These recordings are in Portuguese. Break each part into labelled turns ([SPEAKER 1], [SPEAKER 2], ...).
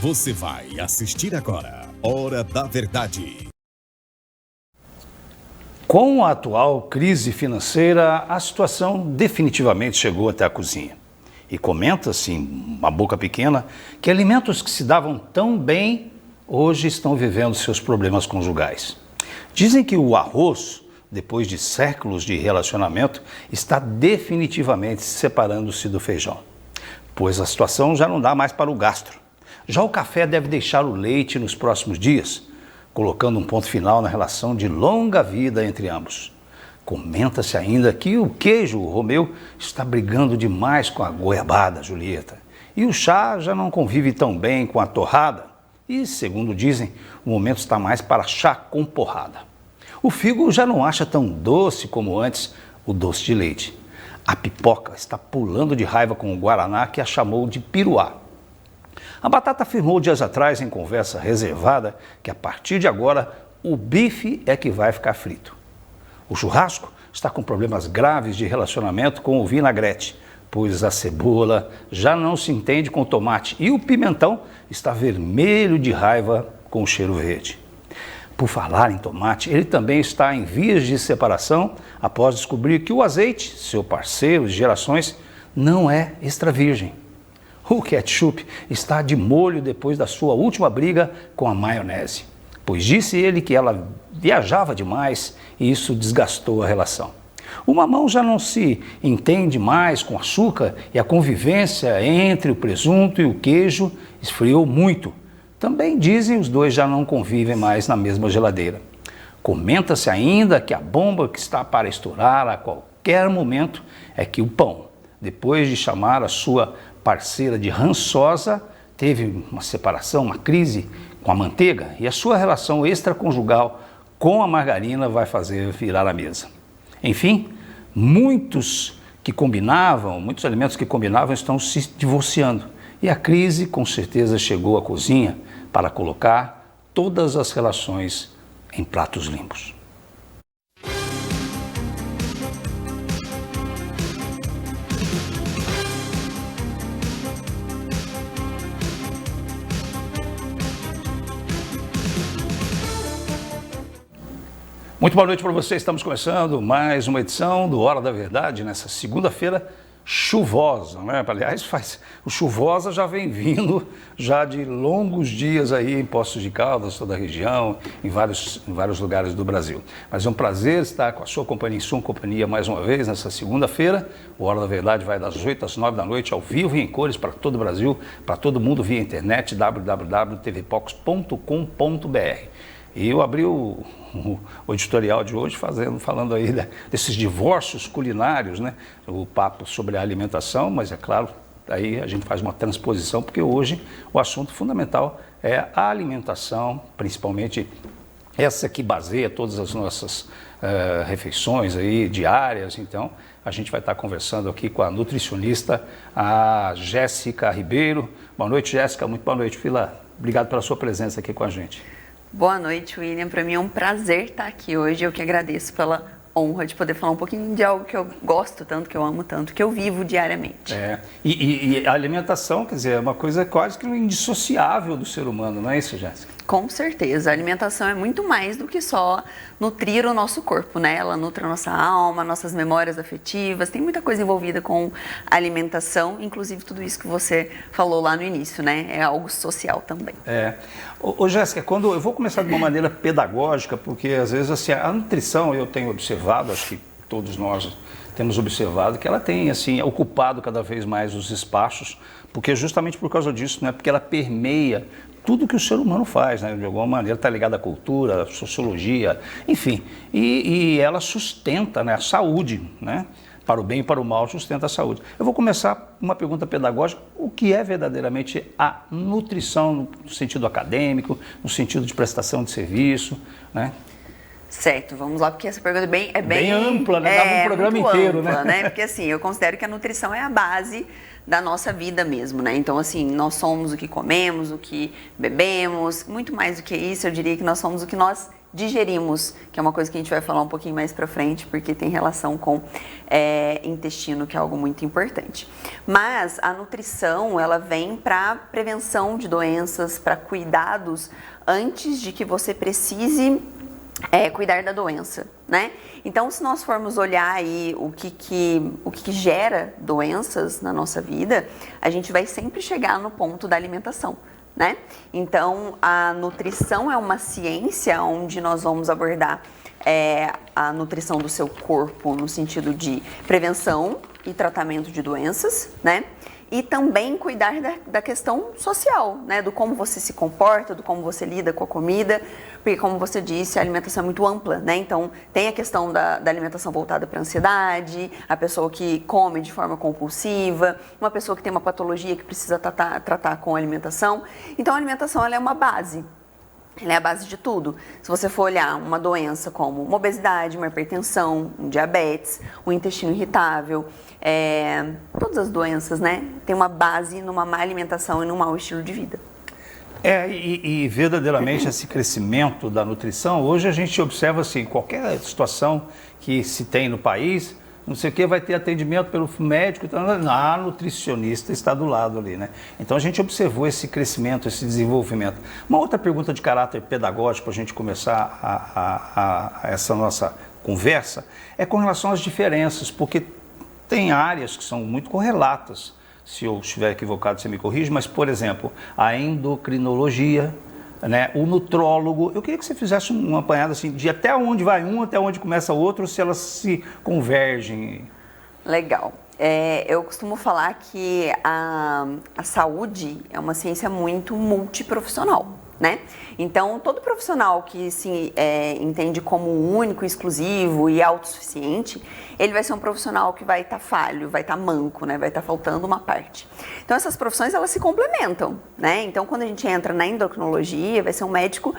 [SPEAKER 1] Você vai assistir agora Hora da Verdade.
[SPEAKER 2] Com a atual crise financeira, a situação definitivamente chegou até a cozinha. E comenta-se, em uma boca pequena, que alimentos que se davam tão bem, hoje estão vivendo seus problemas conjugais. Dizem que o arroz, depois de séculos de relacionamento, está definitivamente separando-se do feijão, pois a situação já não dá mais para o gastro. Já o café deve deixar o leite nos próximos dias, colocando um ponto final na relação de longa vida entre ambos. Comenta-se ainda que o queijo, o Romeu, está brigando demais com a goiabada, Julieta. E o chá já não convive tão bem com a torrada. E, segundo dizem, o momento está mais para chá com porrada. O figo já não acha tão doce como antes o doce de leite. A pipoca está pulando de raiva com o guaraná, que a chamou de piruá. A batata afirmou dias atrás, em conversa reservada, que a partir de agora o bife é que vai ficar frito. O churrasco está com problemas graves de relacionamento com o vinagrete, pois a cebola já não se entende com o tomate e o pimentão está vermelho de raiva com o cheiro verde. Por falar em tomate, ele também está em vias de separação após descobrir que o azeite, seu parceiro de gerações, não é extra virgem. O ketchup está de molho depois da sua última briga com a maionese, pois disse ele que ela viajava demais e isso desgastou a relação. O mamão já não se entende mais com açúcar e a convivência entre o presunto e o queijo esfriou muito. Também dizem os dois já não convivem mais na mesma geladeira. Comenta-se ainda que a bomba que está para estourar a qualquer momento é que o pão, depois de chamar a sua parceira de rançosa, teve uma separação, uma crise com a manteiga e a sua relação extraconjugal com a margarina vai fazer virar a mesa. Enfim, muitos alimentos que combinavam estão se divorciando e a crise com certeza chegou à cozinha para colocar todas as relações em pratos limpos. Muito boa noite para você, estamos começando mais uma edição do Hora da Verdade, nessa segunda-feira chuvosa, né? Aliás, o chuvosa já vem vindo já de longos dias aí em Poços de Caldas, toda a região, em vários lugares do Brasil. Mas é um prazer estar com a sua companhia, em sua companhia mais uma vez nessa segunda-feira. O Hora da Verdade vai das 8 às 9 da noite, ao vivo e em cores para todo o Brasil, para todo mundo via internet, www.tvpox.com.br. E eu abri o editorial de hoje falando aí desses divórcios culinários, né? O papo sobre a alimentação, mas é claro, aí a gente faz uma transposição, porque hoje o assunto fundamental é a alimentação, principalmente essa que baseia todas as nossas refeições aí diárias. Então, a gente vai estar conversando aqui com a nutricionista, a Jéssica Ribeiro. Boa noite, Jéssica. Muito boa noite, Fila. Obrigado pela sua presença aqui com a gente.
[SPEAKER 3] Boa noite, William. Para mim é um prazer estar aqui hoje. Eu que agradeço pela honra de poder falar um pouquinho de algo que eu gosto tanto, que eu amo tanto, que eu vivo diariamente.
[SPEAKER 2] E a alimentação, quer dizer, é uma coisa quase que indissociável do ser humano, não é isso, Jéssica?
[SPEAKER 3] Com certeza. A alimentação é muito mais do que só nutrir o nosso corpo, né? Ela nutre a nossa alma, nossas memórias afetivas. Tem muita coisa envolvida com a alimentação, inclusive tudo isso que você falou lá no início, né? É algo social também.
[SPEAKER 2] Ô Jéssica, quando eu vou começar de uma maneira pedagógica, porque às vezes assim, a nutrição eu tenho observado, acho que todos nós temos observado que ela tem assim ocupado cada vez mais os espaços, porque justamente por causa disso, né? Porque ela permeia tudo que o ser humano faz, né? De alguma maneira está ligada à cultura, à sociologia, enfim, e ela sustenta, né, a saúde, né? Para o bem e para o mal, sustenta a saúde. Eu vou começar uma pergunta pedagógica: o que é verdadeiramente a nutrição no sentido acadêmico, no sentido de prestação de serviço, né?
[SPEAKER 3] Certo, vamos lá, porque essa pergunta é bem
[SPEAKER 2] ampla, né? Dá um programa inteiro,
[SPEAKER 3] ampla,
[SPEAKER 2] né?
[SPEAKER 3] Porque assim, eu considero que a nutrição é a base da nossa vida mesmo, né? Então, assim, nós somos o que comemos, o que bebemos, muito mais do que isso, eu diria que nós somos o que nós digerimos, que é uma coisa que a gente vai falar um pouquinho mais para frente, porque tem relação com intestino, que é algo muito importante. Mas a nutrição, ela vem para prevenção de doenças, para cuidados antes de que você precise cuidar da doença, né? Então, se nós formos olhar aí o que gera doenças na nossa vida, a gente vai sempre chegar no ponto da alimentação, né? Então, a nutrição é uma ciência onde nós vamos abordar a nutrição do seu corpo no sentido de prevenção e tratamento de doenças, né? E também cuidar da questão social, né? Do como você se comporta, do como você lida com a comida, porque como você disse, a alimentação é muito ampla, né? Então, tem a questão da alimentação voltada para a ansiedade, a pessoa que come de forma compulsiva, uma pessoa que tem uma patologia que precisa tratar com alimentação. Então, a alimentação, ela é uma base. Ela é a base de tudo. Se você for olhar uma doença como uma obesidade, uma hipertensão, um diabetes, um intestino irritável, todas as doenças, né, tem uma base numa má alimentação e num mau estilo de vida.
[SPEAKER 2] E verdadeiramente esse crescimento da nutrição, hoje a gente observa assim, qualquer situação que se tem no país, não sei o que, vai ter atendimento pelo médico, então a nutricionista está do lado ali, né? Então a gente observou esse crescimento, esse desenvolvimento. Uma outra pergunta de caráter pedagógico para a gente começar essa nossa conversa é com relação às diferenças, porque tem áreas que são muito correlatas. Se eu estiver equivocado, você me corrige, mas, por exemplo, a endocrinologia, né, o nutrólogo, eu queria que você fizesse um apanhado assim, de até onde vai um, até onde começa o outro, se elas se convergem.
[SPEAKER 3] Legal. Eu costumo falar que a saúde é uma ciência muito multiprofissional, né? Então, todo profissional que se entende como único, exclusivo e autossuficiente, ele vai ser um profissional que vai estar falho, vai estar manco, né? Vai estar faltando uma parte. Então, essas profissões, elas se complementam, né? Então, quando a gente entra na endocrinologia, vai ser um médico,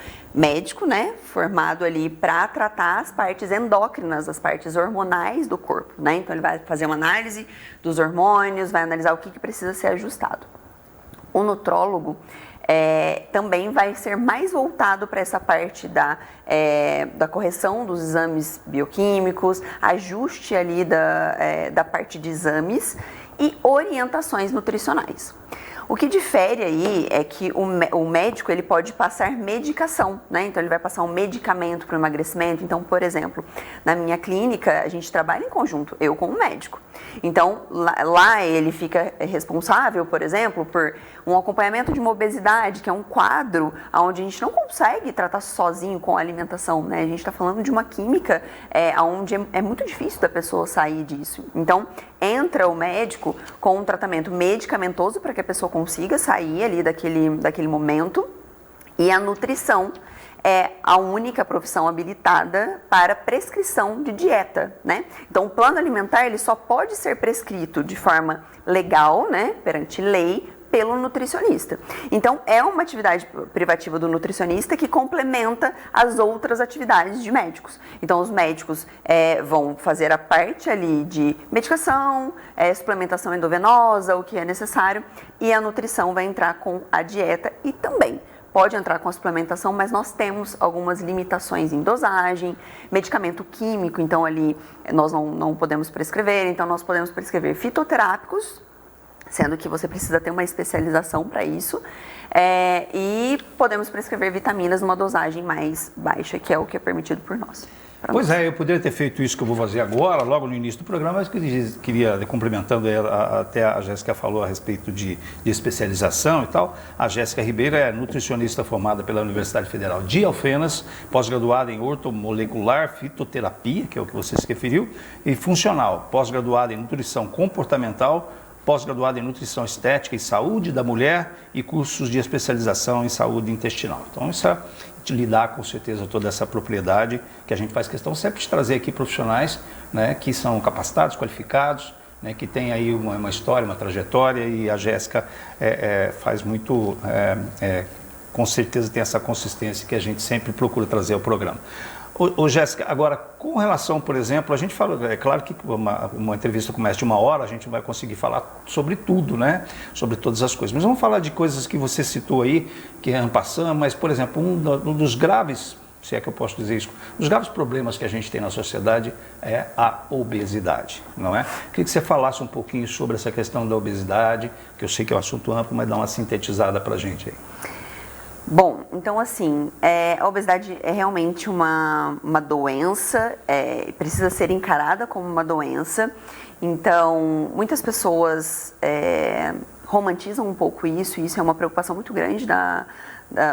[SPEAKER 3] né? Formado ali para tratar as partes endócrinas, as partes hormonais do corpo, né? Então, ele vai fazer uma análise dos hormônios, vai analisar o que precisa ser ajustado. O nutrólogo também vai ser mais voltado para essa parte da correção dos exames bioquímicos, ajuste ali da parte de exames e orientações nutricionais. O que difere aí é que o médico ele pode passar medicação, né? Então ele vai passar um medicamento para o emagrecimento. Então, por exemplo, na minha clínica a gente trabalha em conjunto, eu com o médico. Então lá ele fica responsável, por exemplo, por um acompanhamento de uma obesidade, que é um quadro onde a gente não consegue tratar sozinho com a alimentação, né? A gente está falando de uma química onde é muito difícil da pessoa sair disso. Então entra o médico com um tratamento medicamentoso para que a pessoa consiga sair ali daquele momento, e a nutrição é a única profissão habilitada para prescrição de dieta, né? Então, o plano alimentar ele só pode ser prescrito de forma legal, né, perante lei, pelo nutricionista. Então, é uma atividade privativa do nutricionista que complementa as outras atividades de médicos. Então, os médicos vão fazer a parte ali de medicação, suplementação endovenosa, o que é necessário, e a nutrição vai entrar com a dieta e também pode entrar com a suplementação, mas nós temos algumas limitações em dosagem, medicamento químico, então ali nós não podemos prescrever, então nós podemos prescrever fitoterápicos, sendo que você precisa ter uma especialização para isso, e podemos prescrever vitaminas numa dosagem mais baixa, que é o que é permitido por nós.
[SPEAKER 2] Pois eu poderia ter feito isso que eu vou fazer agora, logo no início do programa, mas queria complementando até a Jéssica falou a respeito de especialização e tal. A Jéssica Ribeiro é nutricionista formada pela Universidade Federal de Alfenas, pós-graduada em ortomolecular fitoterapia, que é o que você se referiu, e funcional, pós-graduada em nutrição comportamental, pós-graduada em nutrição estética e saúde da mulher e cursos de especialização em saúde intestinal. Então, isso é lhe dá com certeza toda essa propriedade que a gente faz questão sempre de trazer aqui profissionais, né, que são capacitados, qualificados, né, que tem aí uma história, uma trajetória, e a Jéssica faz muito, com certeza tem essa consistência que a gente sempre procura trazer ao programa. Ô Jéssica, agora, com relação, por exemplo, a gente fala, é claro que uma entrevista começa de 1 hora, a gente vai conseguir falar sobre tudo, né? Sobre todas as coisas. Mas vamos falar de coisas que você citou aí, que é en passant, mas, por exemplo, um dos graves se é que eu posso dizer isso, um dos graves problemas que a gente tem na sociedade é a obesidade, não é? Queria que você falasse um pouquinho sobre essa questão da obesidade, que eu sei que é um assunto amplo, mas dá uma sintetizada para a gente aí.
[SPEAKER 3] Bom, então assim, a obesidade é realmente uma doença, precisa ser encarada como uma doença. Então, muitas pessoas romantizam um pouco isso, e isso é uma preocupação muito grande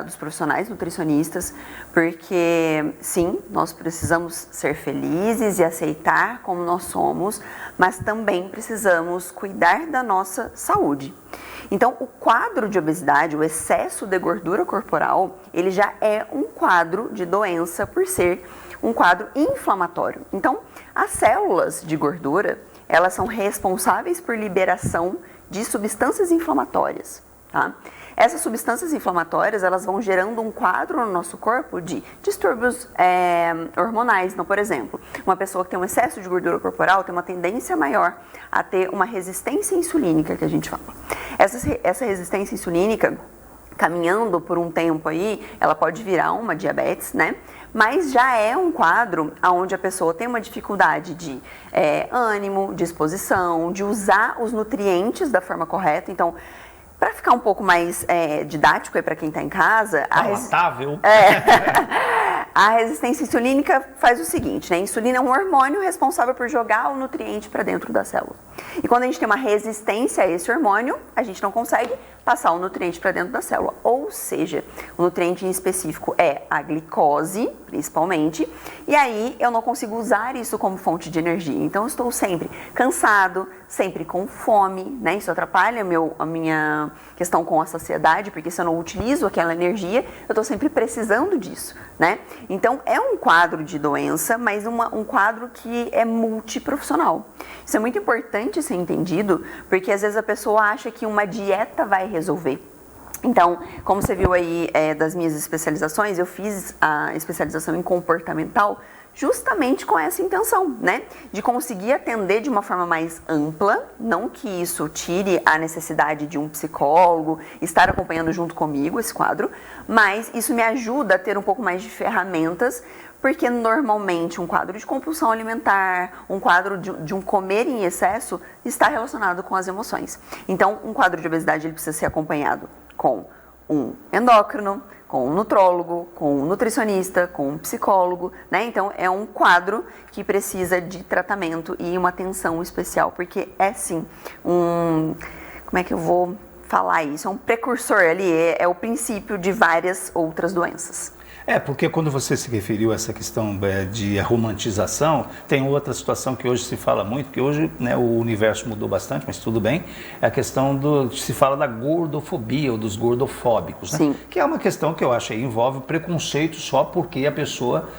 [SPEAKER 3] dos profissionais nutricionistas, porque sim, nós precisamos ser felizes e aceitar como nós somos, mas também precisamos cuidar da nossa saúde. Então, o quadro de obesidade, o excesso de gordura corporal, ele já é um quadro de doença por ser um quadro inflamatório. Então, as células de gordura, elas são responsáveis por liberação de substâncias inflamatórias, tá? Essas substâncias inflamatórias, elas vão gerando um quadro no nosso corpo de distúrbios hormonais. Então, por exemplo, uma pessoa que tem um excesso de gordura corporal tem uma tendência maior a ter uma resistência insulínica, que a gente fala. Essa resistência insulínica, caminhando por um tempo aí, ela pode virar uma diabetes, né? Mas já é um quadro onde a pessoa tem uma dificuldade de ânimo, disposição, de usar os nutrientes da forma correta. Então, para ficar um pouco mais didático aí para quem está em casa, a resistência insulínica faz o seguinte, né? A insulina é um hormônio responsável por jogar o nutriente para dentro da célula. E quando a gente tem uma resistência a esse hormônio, a gente não consegue passar o nutriente para dentro da célula. Ou seja, o nutriente em específico é a glicose, principalmente, e aí eu não consigo usar isso como fonte de energia. Então eu estou sempre cansado, sempre com fome, né? Isso atrapalha a minha questão com a saciedade, porque se eu não utilizo aquela energia, eu estou sempre precisando disso, né? Então é um quadro de doença, mas um quadro que é multiprofissional. Isso é muito importante ser entendido, porque às vezes a pessoa acha que uma dieta vai resolver. Então, como você viu aí das minhas especializações, eu fiz a especialização em comportamental justamente com essa intenção, né? De conseguir atender de uma forma mais ampla, não que isso tire a necessidade de um psicólogo estar acompanhando junto comigo esse quadro, mas isso me ajuda a ter um pouco mais de ferramentas, porque normalmente um quadro de compulsão alimentar, um quadro de um comer em excesso está relacionado com as emoções. Então, um quadro de obesidade ele precisa ser acompanhado com um endócrino, com um nutrólogo, com um nutricionista, com um psicólogo, né? Então, é um quadro que precisa de tratamento e uma atenção especial, porque é sim como é que eu vou falar isso? É um precursor ali, é o princípio de várias outras doenças.
[SPEAKER 2] Porque quando você se referiu a essa questão de romantização, tem outra situação que hoje se fala muito, que hoje, né, o universo mudou bastante, mas tudo bem, é a questão se fala da gordofobia ou dos gordofóbicos, né?
[SPEAKER 3] Sim.
[SPEAKER 2] Que é uma questão que eu acho que envolve preconceito só porque a pessoa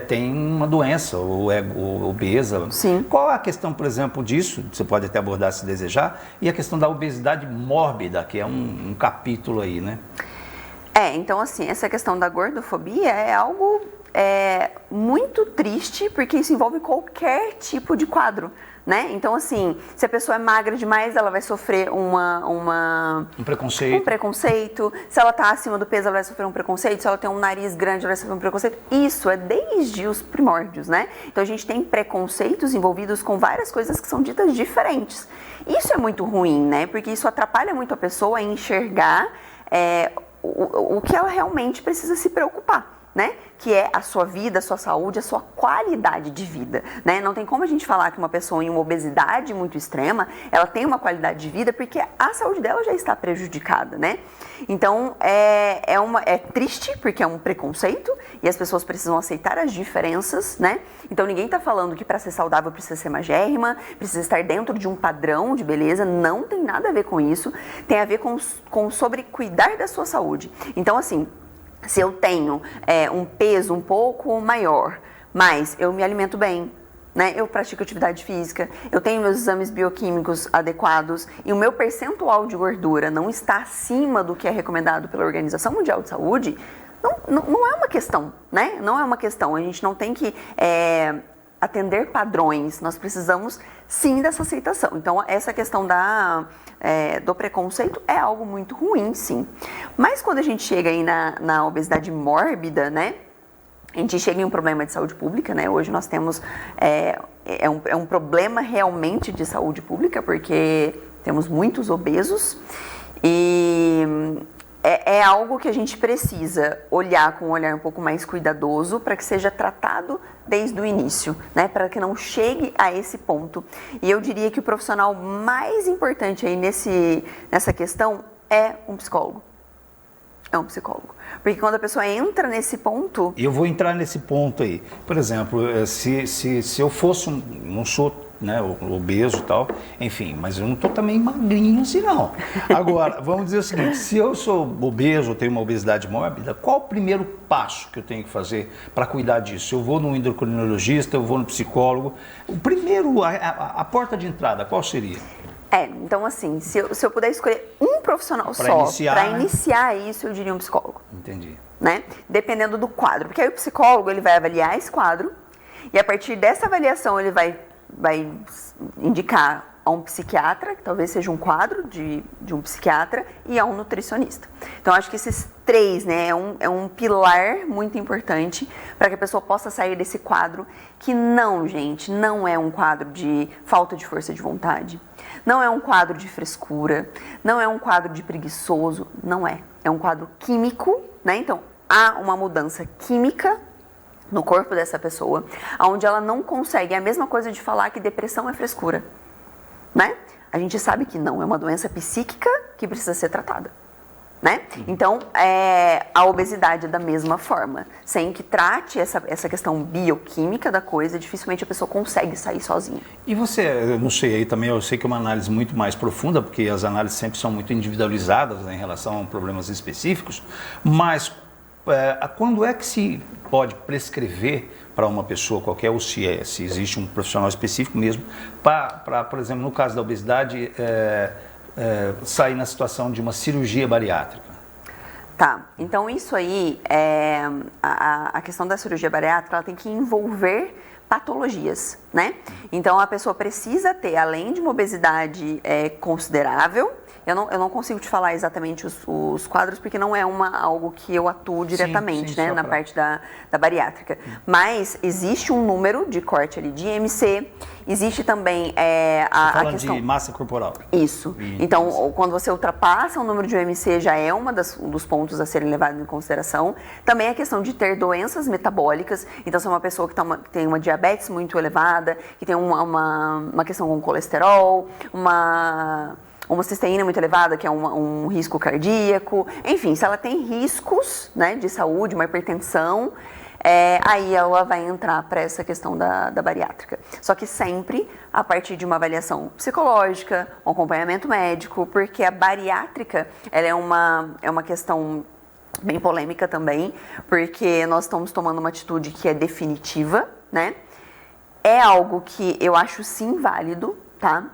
[SPEAKER 2] tem uma doença ou é obesa.
[SPEAKER 3] Sim.
[SPEAKER 2] Qual a questão, por exemplo, disso? Você pode até abordar se desejar, e a questão da obesidade mórbida, que é um capítulo aí, né?
[SPEAKER 3] Então assim, essa questão da gordofobia é algo muito triste, porque isso envolve qualquer tipo de quadro, né? Então assim, se a pessoa é magra demais, ela vai sofrer um preconceito. Se ela está acima do peso, ela vai sofrer um preconceito. Se ela tem um nariz grande, ela vai sofrer um preconceito. Isso é desde os primórdios, né? Então a gente tem preconceitos envolvidos com várias coisas que são ditas diferentes. Isso é muito ruim, né? Porque isso atrapalha muito a pessoa a enxergar o que ela realmente precisa se preocupar, né? Que é a sua vida, a sua saúde, a sua qualidade de vida, né? Não tem como a gente falar que uma pessoa em uma obesidade muito extrema, ela tem uma qualidade de vida porque a saúde dela já está prejudicada, né? Então, é triste porque é um preconceito e as pessoas precisam aceitar as diferenças, né? Então, ninguém está falando que para ser saudável precisa ser magérrima, precisa estar dentro de um padrão de beleza, não tem nada a ver com isso, tem a ver com sobre cuidar da sua saúde. Então, assim, se eu tenho um peso um pouco maior, mas eu me alimento bem, né? Eu pratico atividade física, eu tenho meus exames bioquímicos adequados e o meu percentual de gordura não está acima do que é recomendado pela Organização Mundial de Saúde, não é uma questão, né? Não é uma questão, a gente não tem que atender padrões, nós precisamos sim dessa aceitação. Então, essa questão do preconceito é algo muito ruim, sim. Mas quando a gente chega aí na obesidade mórbida, né? a gente chega em um problema de saúde pública, né? Hoje nós temos um problema realmente de saúde pública, porque temos muitos obesos e é algo que a gente precisa olhar com um olhar um pouco mais cuidadoso para que seja tratado desde o início, né? Para que não chegue a esse ponto. E eu diria que o profissional mais importante aí nessa questão é um psicólogo. É um psicólogo. Porque quando a pessoa entra nesse ponto...
[SPEAKER 2] Eu vou entrar nesse ponto aí. Por exemplo, se eu fosse não sou, né, obeso e tal, enfim, mas eu não estou também magrinho assim não. Agora, vamos dizer o seguinte, se eu sou obeso, tenho uma obesidade mórbida, qual o primeiro passo que eu tenho que fazer para cuidar disso? Eu vou no endocrinologista, eu vou no psicólogo. O primeiro, a porta de entrada, qual seria?
[SPEAKER 3] Então assim, se eu puder escolher um profissional
[SPEAKER 2] Pra
[SPEAKER 3] só
[SPEAKER 2] iniciar,
[SPEAKER 3] para
[SPEAKER 2] né?
[SPEAKER 3] iniciar isso, eu diria um psicólogo.
[SPEAKER 2] Entendi.
[SPEAKER 3] Né? Dependendo do quadro. Porque aí o psicólogo ele vai avaliar esse quadro e a partir dessa avaliação ele vai indicar a um psiquiatra, que talvez seja um quadro de um psiquiatra, e a um nutricionista. Então, acho que esses três, né, é um pilar muito importante para que a pessoa possa sair desse quadro que não, gente, não é um quadro de falta de força de vontade, não é um quadro de frescura, não é um quadro de preguiçoso, não é. É um quadro químico, né? Então, há uma mudança química no corpo dessa pessoa, onde ela não consegue, é a mesma coisa de falar que depressão é frescura, né? A gente sabe que não, é uma doença psíquica que precisa ser tratada, né? Então, a obesidade é da mesma forma, sem que trate essa questão bioquímica da coisa, dificilmente a pessoa consegue sair sozinha.
[SPEAKER 2] E você, eu não sei, aí também eu sei que é uma análise muito mais profunda, porque as análises sempre são muito individualizadas, né, em relação a problemas específicos, mas quando é que se pode prescrever para uma pessoa qualquer, ou se existe um profissional específico mesmo, para, por exemplo, no caso da obesidade, sair na situação de uma cirurgia bariátrica?
[SPEAKER 3] Tá, então isso aí, a questão da cirurgia bariátrica, ela tem que envolver patologias, né? Então a pessoa precisa ter, além de uma obesidade considerável, eu não consigo te falar exatamente os quadros, porque não é algo que eu atuo diretamente,
[SPEAKER 2] sim,
[SPEAKER 3] né, na parte da bariátrica. Mas existe um número de corte ali de IMC, existe também a questão...
[SPEAKER 2] de massa corporal.
[SPEAKER 3] Isso. Então, quando você ultrapassa o número de IMC, já é um dos pontos a serem levados em consideração. Também a questão de ter doenças metabólicas. Então, se é uma pessoa que tem uma diabetes muito elevada, que tem uma questão com colesterol, uma cisteína muito elevada, que é um risco cardíaco. Enfim, se ela tem riscos, né, de saúde, uma hipertensão, aí ela vai entrar para essa questão da bariátrica. Só que sempre a partir de uma avaliação psicológica, um acompanhamento médico, porque a bariátrica ela é uma questão bem polêmica também, porque nós estamos tomando uma atitude que é definitiva, né? É algo que eu acho sim válido, tá?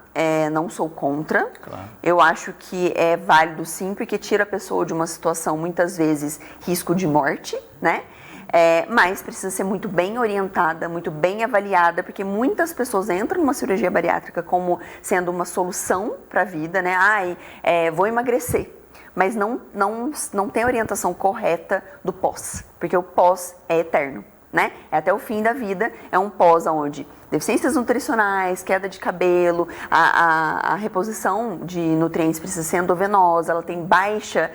[SPEAKER 3] Não sou contra.
[SPEAKER 2] Claro.
[SPEAKER 3] Eu acho que é válido sim, porque tira a pessoa de uma situação, muitas vezes, risco de morte, né? Mas precisa ser muito bem orientada, muito bem avaliada, porque muitas pessoas entram numa cirurgia bariátrica como sendo uma solução para a vida, né? Vou emagrecer. Mas não tem orientação correta do pós, porque o pós é eterno, né? É até o fim da vida, é um pós onde deficiências nutricionais, queda de cabelo, a reposição de nutrientes precisa ser endovenosa, ela tem baixa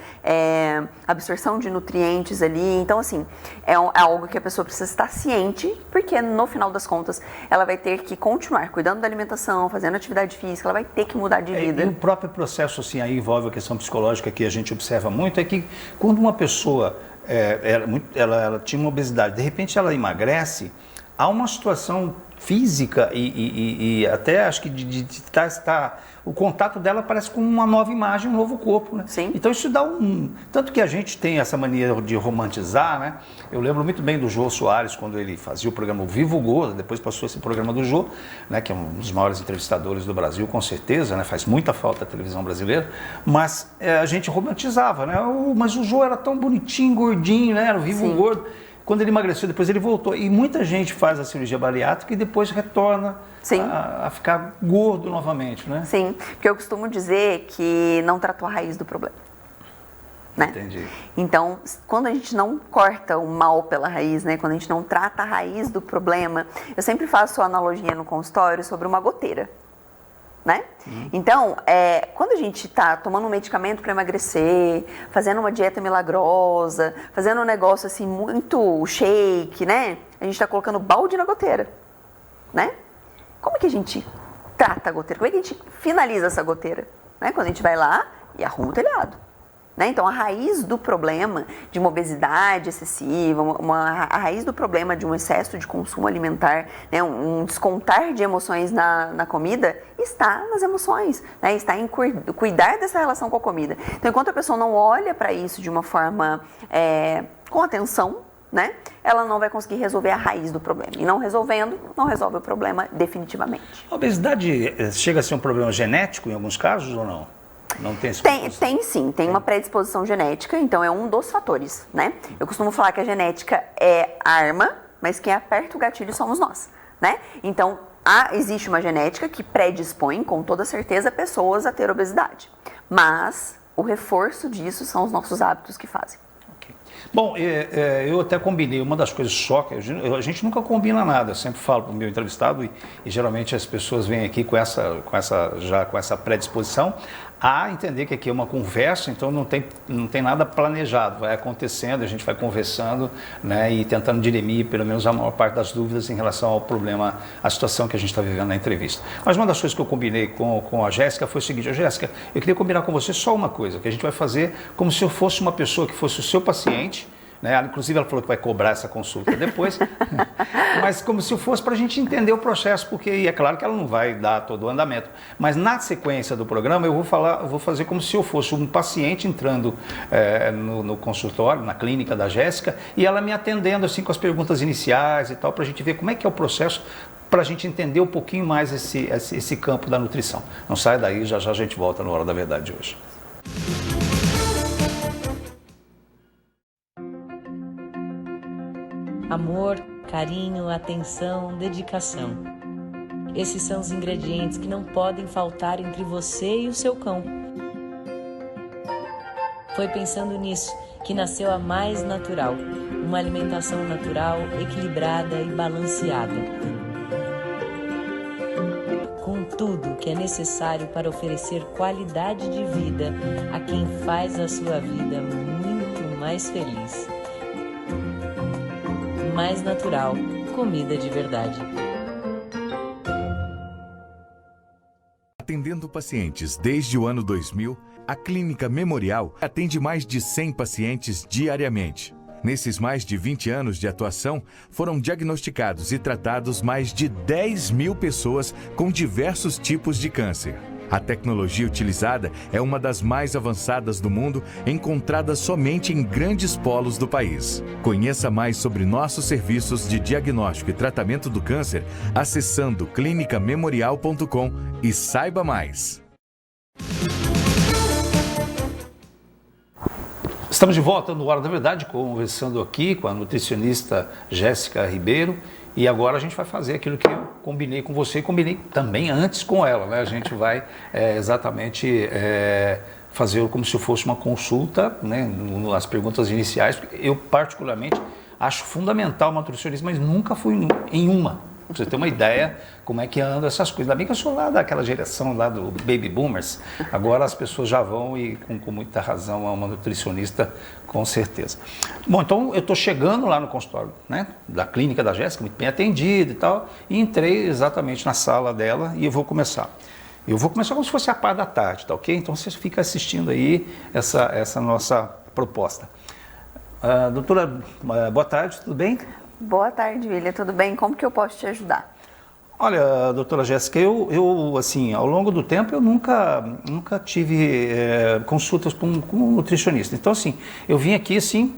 [SPEAKER 3] absorção de nutrientes ali. Então, assim, é algo que a pessoa precisa estar ciente, porque no final das contas ela vai ter que continuar cuidando da alimentação, fazendo atividade física, ela vai ter que mudar de vida.
[SPEAKER 2] E o próprio processo, assim, aí envolve a questão psicológica que a gente observa muito, é que quando uma pessoa ela tinha uma obesidade, de repente ela emagrece, há uma situação física e até acho que o contato dela parece com uma nova imagem, um novo corpo, né?
[SPEAKER 3] Sim.
[SPEAKER 2] Então isso dá tanto que a gente tem essa mania de romantizar, né? Eu lembro muito bem do Jô Soares, quando ele fazia o programa Vivo Gordo, depois passou esse programa do Jô, né? Que é um dos maiores entrevistadores do Brasil, com certeza, né? Faz muita falta a televisão brasileira, mas a gente romantizava, né? Mas o Jô era tão bonitinho, gordinho, né? Era o Vivo
[SPEAKER 3] Sim.
[SPEAKER 2] Gordo. Quando ele emagreceu, depois ele voltou. E muita gente faz a cirurgia bariátrica e depois retorna a ficar gordo novamente, né?
[SPEAKER 3] Sim, porque eu costumo dizer que não tratou a raiz do problema. né?
[SPEAKER 2] Entendi.
[SPEAKER 3] Então, quando a gente não corta o mal pela raiz, né? Quando a gente não trata a raiz do problema, eu sempre faço a analogia no consultório sobre uma goteira, né? Então, quando a gente está tomando um medicamento para emagrecer, fazendo uma dieta milagrosa, fazendo um negócio assim muito shake, né? A gente está colocando balde na goteira, né? Como é que a gente trata a goteira? Como é que a gente finaliza essa goteira? Né? Quando a gente vai lá e arruma o telhado. Né? Então, a raiz do problema de uma obesidade excessiva, a raiz do problema de um excesso de consumo alimentar, né? Um descontar de emoções na comida, está nas emoções, né? Está em cuidar dessa relação com a comida. Então, enquanto a pessoa não olha para isso de uma forma com atenção, né? Ela não vai conseguir resolver a raiz do problema. E não resolvendo, não resolve o problema definitivamente.
[SPEAKER 2] A obesidade chega a ser um problema genético em alguns casos ou não? Não tem esse
[SPEAKER 3] Tem sim, tem uma predisposição genética, então é um dos fatores, né? Eu costumo falar que a genética é arma, mas quem aperta o gatilho somos nós, né? Então, existe uma genética que predispõe, com toda certeza, pessoas a ter obesidade. Mas o reforço disso são os nossos hábitos que fazem.
[SPEAKER 2] Bom, eu até combinei, uma das coisas só, que a gente nunca combina nada, eu sempre falo para o meu entrevistado e geralmente as pessoas vêm aqui com essa predisposição a entender que aqui é uma conversa, então não tem nada planejado, vai acontecendo, a gente vai conversando, né, e tentando dirimir pelo menos a maior parte das dúvidas em relação ao problema, à situação que a gente está vivendo na entrevista. Mas uma das coisas que eu combinei com a Jéssica foi o seguinte: Jéssica, eu queria combinar com você só uma coisa, que a gente vai fazer como se eu fosse uma pessoa que fosse o seu paciente, né? Inclusive ela falou que vai cobrar essa consulta depois, mas como se fosse para a gente entender o processo, porque é claro que ela não vai dar todo o andamento, mas na sequência do programa eu vou fazer como se eu fosse um paciente entrando no consultório, na clínica da Jéssica, e ela me atendendo assim com as perguntas iniciais e tal, para a gente ver como é que é o processo, para a gente entender um pouquinho mais esse campo da nutrição. Não sai daí, já a gente volta na Hora da Verdade de hoje.
[SPEAKER 4] Amor, carinho, atenção, dedicação. Esses são os ingredientes que não podem faltar entre você e o seu cão. Foi pensando nisso que nasceu a Mais Natural, uma alimentação natural, equilibrada e balanceada. Com tudo que é necessário para oferecer qualidade de vida a quem faz a sua vida muito mais feliz. Mais Natural, comida de verdade.
[SPEAKER 5] Atendendo pacientes desde o ano 2000, a Clínica Memorial atende mais de 100 pacientes diariamente. Nesses mais de 20 anos de atuação, foram diagnosticados e tratados mais de 10 mil pessoas com diversos tipos de câncer. A tecnologia utilizada é uma das mais avançadas do mundo, encontrada somente em grandes polos do país. Conheça mais sobre nossos serviços de diagnóstico e tratamento do câncer acessando clinicamemorial.com e saiba mais.
[SPEAKER 2] Estamos de volta no Hora da Verdade, conversando aqui com a nutricionista Jéssica Ribeiro. E agora a gente vai fazer aquilo que eu combinei com você e combinei também antes com ela, né? A gente vai exatamente fazer como se fosse uma consulta, né? As perguntas iniciais, porque eu particularmente acho fundamental uma nutricionista, mas nunca fui em uma. Pra você ter uma ideia como é que andam essas coisas. Ainda bem que eu sou lá daquela geração lá do Baby Boomers. Agora as pessoas já vão e com muita razão a uma nutricionista, com certeza. Bom, então eu estou chegando lá no consultório, né, da clínica da Jéssica, muito bem atendido e tal, e entrei exatamente na sala dela e eu vou começar. Eu vou começar como se fosse a par da tarde, tá ok? Então você fica assistindo aí essa nossa proposta. Doutora, boa tarde, tudo bem?
[SPEAKER 3] Boa tarde, William. Tudo bem? Como que eu posso te ajudar?
[SPEAKER 2] Olha, doutora Jéssica, eu assim, ao longo do tempo eu nunca tive consultas com um nutricionista. Então, assim, eu vim aqui, assim,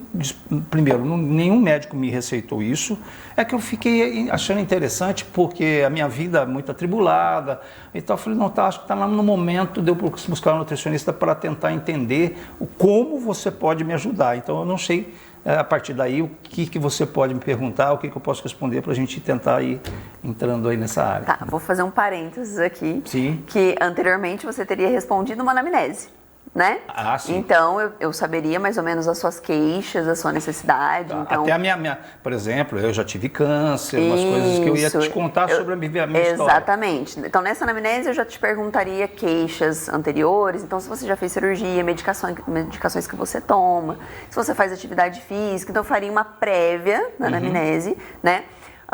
[SPEAKER 2] primeiro, nenhum médico me receitou isso. É que eu fiquei achando interessante porque a minha vida é muito atribulada. Então, eu falei, não, acho que está lá no momento de eu buscar um nutricionista para tentar entender como você pode me ajudar. Então, eu não sei, a partir daí, o que você pode me perguntar, o que eu posso responder para a gente tentar ir entrando aí nessa área.
[SPEAKER 3] Tá, vou fazer um parênteses aqui.
[SPEAKER 2] Sim.
[SPEAKER 3] Que anteriormente você teria respondido uma anamnese, né?
[SPEAKER 2] Ah, sim.
[SPEAKER 3] Então, eu saberia mais ou menos as suas queixas, a sua necessidade. Então...
[SPEAKER 2] Até a minha, por exemplo, eu já tive câncer, umas coisas que eu ia te contar sobre a minha história.
[SPEAKER 3] Exatamente. Então, nessa anamnese, eu já te perguntaria queixas anteriores. Então, se você já fez cirurgia, medicações que você toma, se você faz atividade física. Então, eu faria uma prévia na anamnese, né?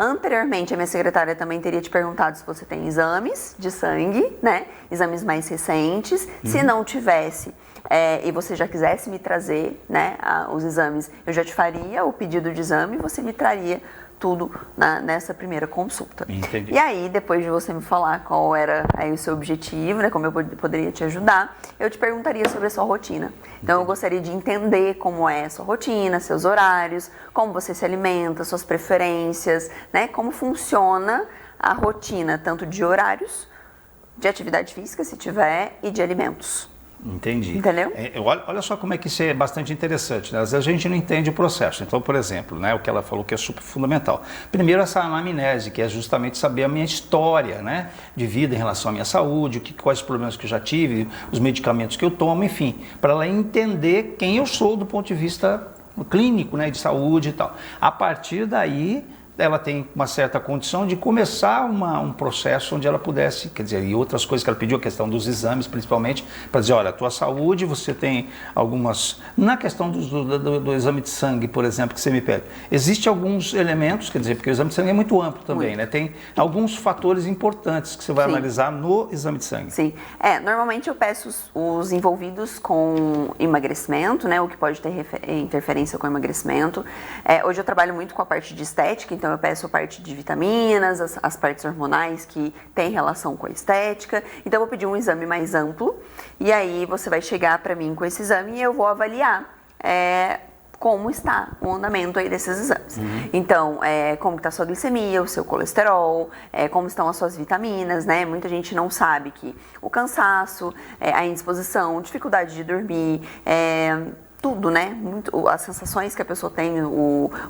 [SPEAKER 3] Anteriormente, a minha secretária também teria te perguntado se você tem exames de sangue, né? Exames mais recentes. Se não tivesse e você já quisesse me trazer, né, os exames, eu já te faria o pedido de exame e você me traria tudo nessa primeira consulta.
[SPEAKER 2] Entendi.
[SPEAKER 3] E aí, depois de você me falar qual era aí o seu objetivo, né, como eu poderia te ajudar, eu te perguntaria sobre a sua rotina. Então, eu gostaria de entender como é a sua rotina, seus horários, como você se alimenta, suas preferências, né, como funciona a rotina, tanto de horários, de atividade física, se tiver, e de alimentos.
[SPEAKER 2] Entendi.
[SPEAKER 3] Entendeu?
[SPEAKER 2] Olha só como é que isso é bastante interessante, né? Às vezes a gente não entende o processo. Então, por exemplo, né, o que ela falou que é super fundamental. Primeiro, essa anamnese, que é justamente saber a minha história, né, de vida em relação à minha saúde, quais os problemas que eu já tive, os medicamentos que eu tomo, enfim, para ela entender quem eu sou do ponto de vista clínico, né, de saúde e tal. A partir daí, ela tem uma certa condição de começar um processo onde ela pudesse, quer dizer, e outras coisas que ela pediu, a questão dos exames principalmente, para dizer, olha, a tua saúde, você tem algumas... Na questão do exame de sangue, por exemplo, que você me pede, existem alguns elementos, quer dizer, porque o exame de sangue é muito amplo também, né? Tem alguns fatores importantes que você vai analisar no exame de sangue.
[SPEAKER 3] Sim. Normalmente eu peço os envolvidos com emagrecimento, né? O que pode ter interferência com emagrecimento. Hoje eu trabalho muito com a parte de estética, então eu peço a parte de vitaminas, as partes hormonais que têm relação com a estética. Então eu vou pedir um exame mais amplo e aí você vai chegar para mim com esse exame e eu vou avaliar como está o andamento aí desses exames. Então, como está a sua glicemia, o seu colesterol, como estão as suas vitaminas, né? Muita gente não sabe que o cansaço, a indisposição, dificuldade de dormir, tudo, né? As sensações que a pessoa tem,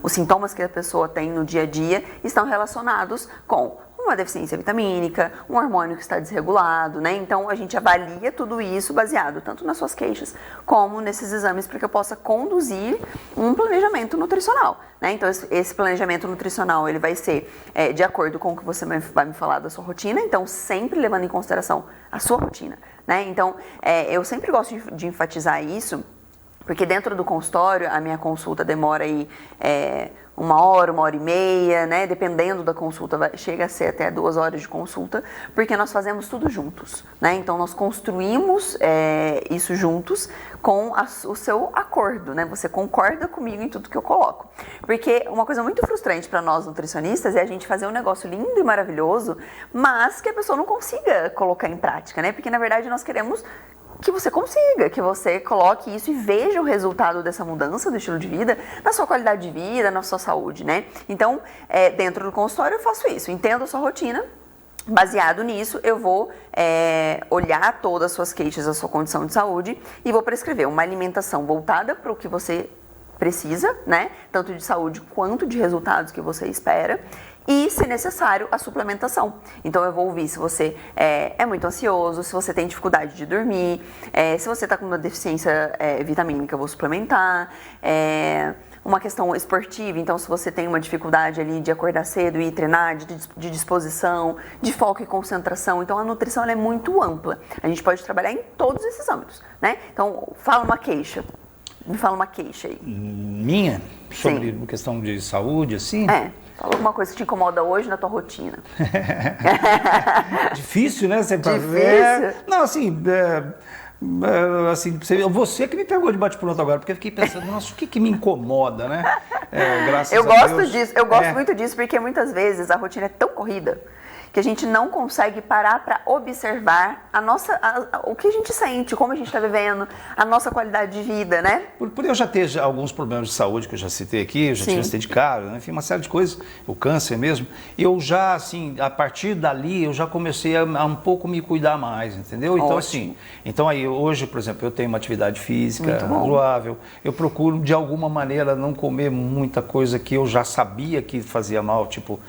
[SPEAKER 3] os sintomas que a pessoa tem no dia a dia estão relacionados com uma deficiência vitamínica, um hormônio que está desregulado, né? Então, a gente avalia tudo isso baseado tanto nas suas queixas como nesses exames para que eu possa conduzir um planejamento nutricional, né? Então, esse planejamento nutricional, ele vai ser de acordo com o que você vai me falar da sua rotina, então, sempre levando em consideração a sua rotina, né? Então, eu sempre gosto de enfatizar isso, porque dentro do consultório, a minha consulta demora aí 1 hora e meia, né? Dependendo da consulta, chega a ser até 2 horas de consulta, porque nós fazemos tudo juntos, né? Então, nós construímos isso juntos com o seu acordo, né? Você concorda comigo em tudo que eu coloco. Porque uma coisa muito frustrante para nós nutricionistas é a gente fazer um negócio lindo e maravilhoso, mas que a pessoa não consiga colocar em prática, né? Porque, na verdade, nós queremos que você consiga, que você coloque isso e veja o resultado dessa mudança do estilo de vida na sua qualidade de vida, na sua saúde, né? Então, dentro do consultório eu faço isso, entendo a sua rotina, baseado nisso eu vou olhar todas as suas queixas, a sua condição de saúde e vou prescrever uma alimentação voltada para o que você precisa, né? Tanto de saúde quanto de resultados que você espera. E, se necessário, a suplementação. Então, eu vou ouvir se você é muito ansioso, se você tem dificuldade de dormir, se você está com uma deficiência vitamínica, eu vou suplementar. Uma questão esportiva, então, se você tem uma dificuldade ali de acordar cedo e ir treinar, de disposição, de foco e concentração. Então, a nutrição ela é muito ampla. A gente pode trabalhar em todos esses âmbitos, né? Então, fala uma queixa. Me fala uma queixa aí.
[SPEAKER 2] Minha? Sobre uma questão de saúde, assim?
[SPEAKER 3] Fala alguma coisa que te incomoda hoje na tua rotina.
[SPEAKER 2] Difícil, né? Você
[SPEAKER 3] Difícil?
[SPEAKER 2] Não, assim, você que me pegou de bate-pronto agora, porque eu fiquei pensando, nossa, o que me incomoda, né? Graças
[SPEAKER 3] eu
[SPEAKER 2] a
[SPEAKER 3] gosto
[SPEAKER 2] Deus.
[SPEAKER 3] disso, eu gosto muito disso, porque muitas vezes a rotina é tão corrida que a gente não consegue parar para observar o que a gente sente, como a gente está vivendo, a nossa qualidade de vida, né?
[SPEAKER 2] Por eu já ter alguns problemas de saúde que eu já citei aqui, eu já tive acidente de carro, enfim, uma série de coisas, o câncer mesmo, eu já, assim, a partir dali, eu já comecei a um pouco me cuidar mais, entendeu? Então, assim, aí hoje, por exemplo, eu tenho uma atividade física razoável, eu procuro, de alguma maneira, não comer muita coisa que eu já sabia que fazia mal, tipo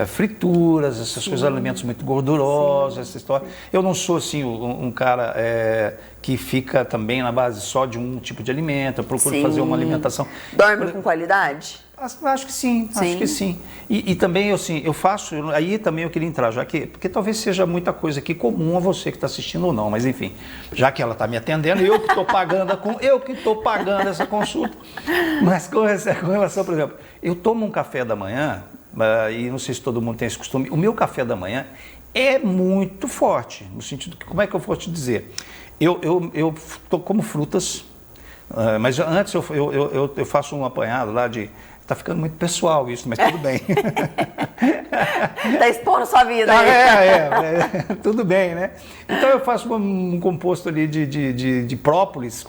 [SPEAKER 2] frituras, essas coisas, alimentos muito gordurosos, essa história. Eu não sou assim um cara que fica também na base só de um tipo de alimento, eu procuro fazer uma alimentação.
[SPEAKER 3] Dorme com qualidade?
[SPEAKER 2] Acho que sim, acho que sim. E também eu faço, aí também eu queria entrar, porque talvez seja muita coisa aqui comum a você que está assistindo ou não, mas enfim, já que ela está me atendendo, eu que estou pagando essa consulta. Mas com relação, por exemplo, eu tomo um café da manhã, e não sei se todo mundo tem esse costume, o meu café da manhã é muito forte, no sentido que, como é que eu vou te dizer? Eu como frutas, mas antes eu faço um apanhado lá de... Está ficando muito pessoal isso, mas tudo bem.
[SPEAKER 3] Está expondo sua vida.
[SPEAKER 2] Tudo bem, né? Então eu faço um composto ali de própolis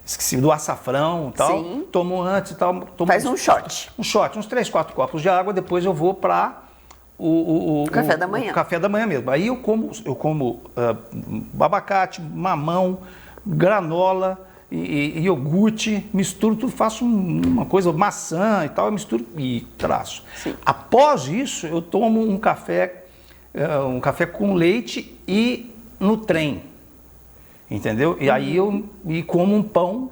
[SPEAKER 2] esqueci, do açafrão e tal.
[SPEAKER 3] Sim.
[SPEAKER 2] Tomo antes e tal.
[SPEAKER 3] Faz um shot.
[SPEAKER 2] Um shot, uns 3, 4 copos de água, depois eu vou para o
[SPEAKER 3] café da manhã.
[SPEAKER 2] O café da manhã mesmo. Aí eu como abacate, mamão, granola, e iogurte, misturo tudo, faço uma coisa, maçã e tal, eu misturo e traço.
[SPEAKER 3] Sim.
[SPEAKER 2] Após isso, eu tomo um café com leite e no trem, entendeu? E aí eu como um pão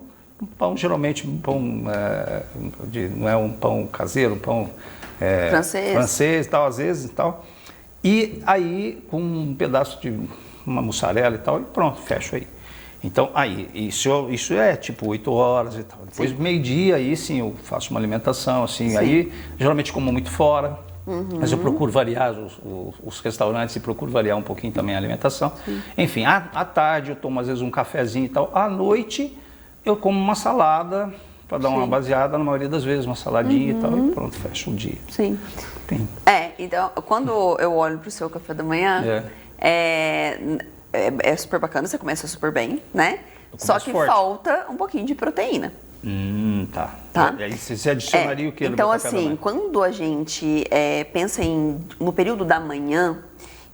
[SPEAKER 2] geralmente um pão, não é um pão caseiro, um pão francês e tal, às vezes e tal. E aí com um pedaço de uma mussarela e tal, e pronto, fecho aí. Então, isso é tipo 8 horas e tal. Depois, meio-dia, aí sim, eu faço uma alimentação, assim. Sim. Aí, geralmente, como muito fora. Mas eu procuro variar os restaurantes e procuro variar um pouquinho também a alimentação. Sim. Enfim, à tarde eu tomo, às vezes, um cafezinho e tal. À noite, eu como uma salada, para dar uma baseada, na maioria das vezes, uma saladinha e tal. E pronto, fecho o dia.
[SPEAKER 3] Sim. Então, quando eu olho para o seu café da manhã, é super bacana, você começa super bem, né? Só que forte. Falta um pouquinho de proteína.
[SPEAKER 2] Tá. E aí você adicionaria o que?
[SPEAKER 3] Então, assim, quando a gente pensa no período da manhã,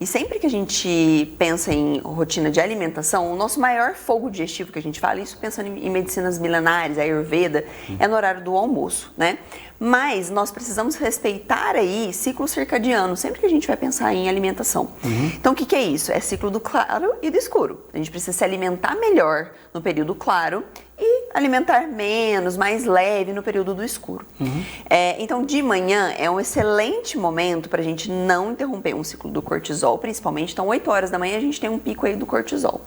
[SPEAKER 3] e sempre que a gente pensa em rotina de alimentação, o nosso maior fogo digestivo que a gente fala, isso pensando em medicinas milenares, a Ayurveda, é no horário do almoço, né? Mas nós precisamos respeitar aí ciclo circadiano, sempre que a gente vai pensar em alimentação. Então, o que é isso? É ciclo do claro e do escuro. A gente precisa se alimentar melhor no período claro e alimentar menos, mais leve no período do escuro. Então, de manhã é um excelente momento para a gente não interromper um ciclo do cortisol, principalmente. Então, 8 horas da manhã a gente tem um pico aí do cortisol,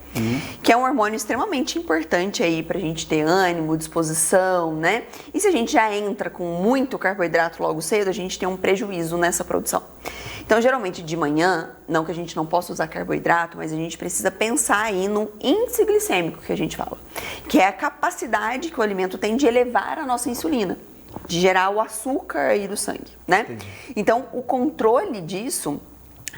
[SPEAKER 3] que é um hormônio extremamente importante aí para a gente ter ânimo, disposição, né? E se a gente já entra com muito carboidrato logo cedo, a gente tem um prejuízo nessa produção. Então, geralmente de manhã, não que a gente não possa usar carboidrato, mas a gente precisa pensar aí no índice glicêmico que a gente fala, que é a capacidade que o alimento tem de elevar a nossa insulina, de gerar o açúcar aí do sangue, né? Entendi. Então, o controle disso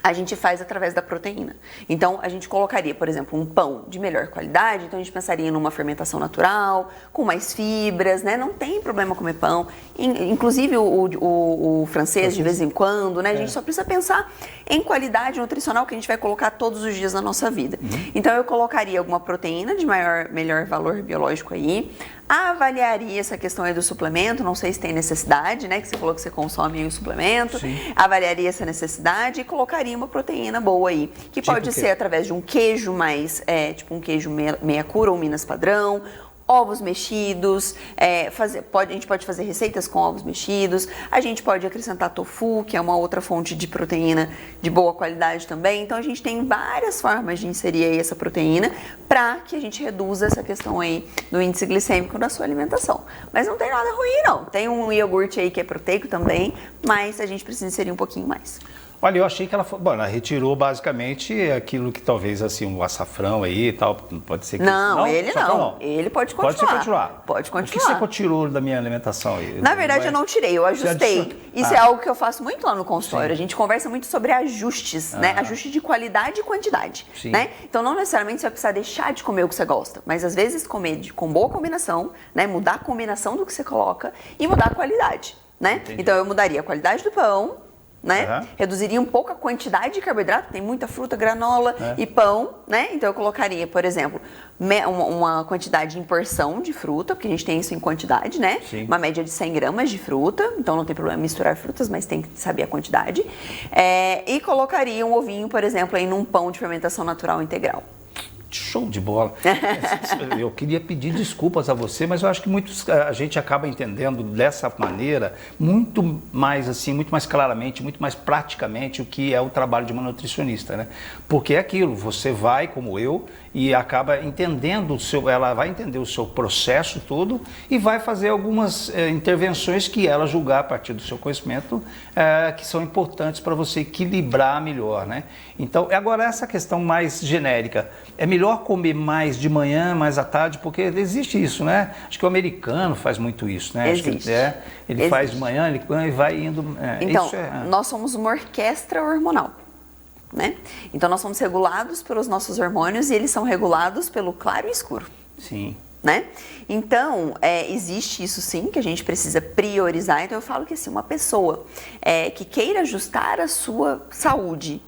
[SPEAKER 3] a gente faz através da proteína. Então, a gente colocaria, por exemplo, um pão de melhor qualidade, então a gente pensaria numa fermentação natural, com mais fibras, né? Não tem problema comer pão. Inclusive o francês, de vez em quando, né? A gente só precisa pensar em qualidade nutricional que a gente vai colocar todos os dias na nossa vida. Então, eu colocaria alguma proteína de melhor valor biológico aí, avaliaria essa questão aí do suplemento, não sei se tem necessidade, né? Que você falou que você consome o suplemento. Sim. Avaliaria essa necessidade e colocaria uma proteína boa aí, que tipo pode ser através de um queijo mais, tipo um queijo meia cura ou Minas padrão, ovos mexidos, a gente pode fazer receitas com ovos mexidos, a gente pode acrescentar tofu, que é uma outra fonte de proteína de boa qualidade também. Então a gente tem várias formas de inserir aí essa proteína para que a gente reduza essa questão aí do índice glicêmico da sua alimentação. Mas não tem nada ruim não, tem um iogurte aí que é proteico também, mas a gente precisa inserir um pouquinho mais.
[SPEAKER 2] Olha, eu achei que ela retirou basicamente aquilo que talvez assim, um açafrão aí e tal, pode ser que...
[SPEAKER 3] Não, ele não. Ele pode continuar.
[SPEAKER 2] Pode continuar.
[SPEAKER 3] Pode continuar.
[SPEAKER 2] O que você tirou da minha alimentação aí?
[SPEAKER 3] Na verdade, eu não tirei, eu ajustei. Isso é algo que eu faço muito lá no consultório. Sim. A gente conversa muito sobre ajustes, né? Ajuste de qualidade e quantidade, né? Então, não necessariamente você vai precisar deixar de comer o que você gosta, mas às vezes comer com boa combinação, né? Mudar a combinação do que você coloca e mudar a qualidade, né? Entendi. Então, eu mudaria a qualidade do pão, né? Reduziria um pouco a quantidade de carboidrato, tem muita fruta, granola e pão, né? Então eu colocaria, por exemplo, uma quantidade em porção de fruta, porque a gente tem isso em quantidade, né?
[SPEAKER 2] Sim.
[SPEAKER 3] Uma média de 100 gramas de fruta, então não tem problema misturar frutas, mas tem que saber a quantidade. E colocaria um ovinho, por exemplo, aí num pão de fermentação natural integral.
[SPEAKER 2] Show de bola. Eu queria pedir desculpas a você, mas eu acho que a gente acaba entendendo dessa maneira muito mais assim, muito mais claramente, muito mais praticamente o que é o trabalho de uma nutricionista, né? Porque é aquilo, você vai como eu e acaba entendendo ela vai entender o seu processo todo e vai fazer algumas intervenções que ela julgar a partir do seu conhecimento que são importantes para você equilibrar melhor, né? Então, agora essa questão mais genérica, é melhor comer mais de manhã, mais à tarde, porque existe isso, né? Acho que o americano faz muito isso, né?
[SPEAKER 3] Existe.
[SPEAKER 2] Acho que ele faz de manhã, ele vai indo...
[SPEAKER 3] Então, nós somos uma orquestra hormonal, né? Então, nós somos regulados pelos nossos hormônios e eles são regulados pelo claro e escuro.
[SPEAKER 2] Sim.
[SPEAKER 3] Né? Então, existe isso sim, que a gente precisa priorizar. Então, eu falo que assim, uma pessoa que queira ajustar a sua saúde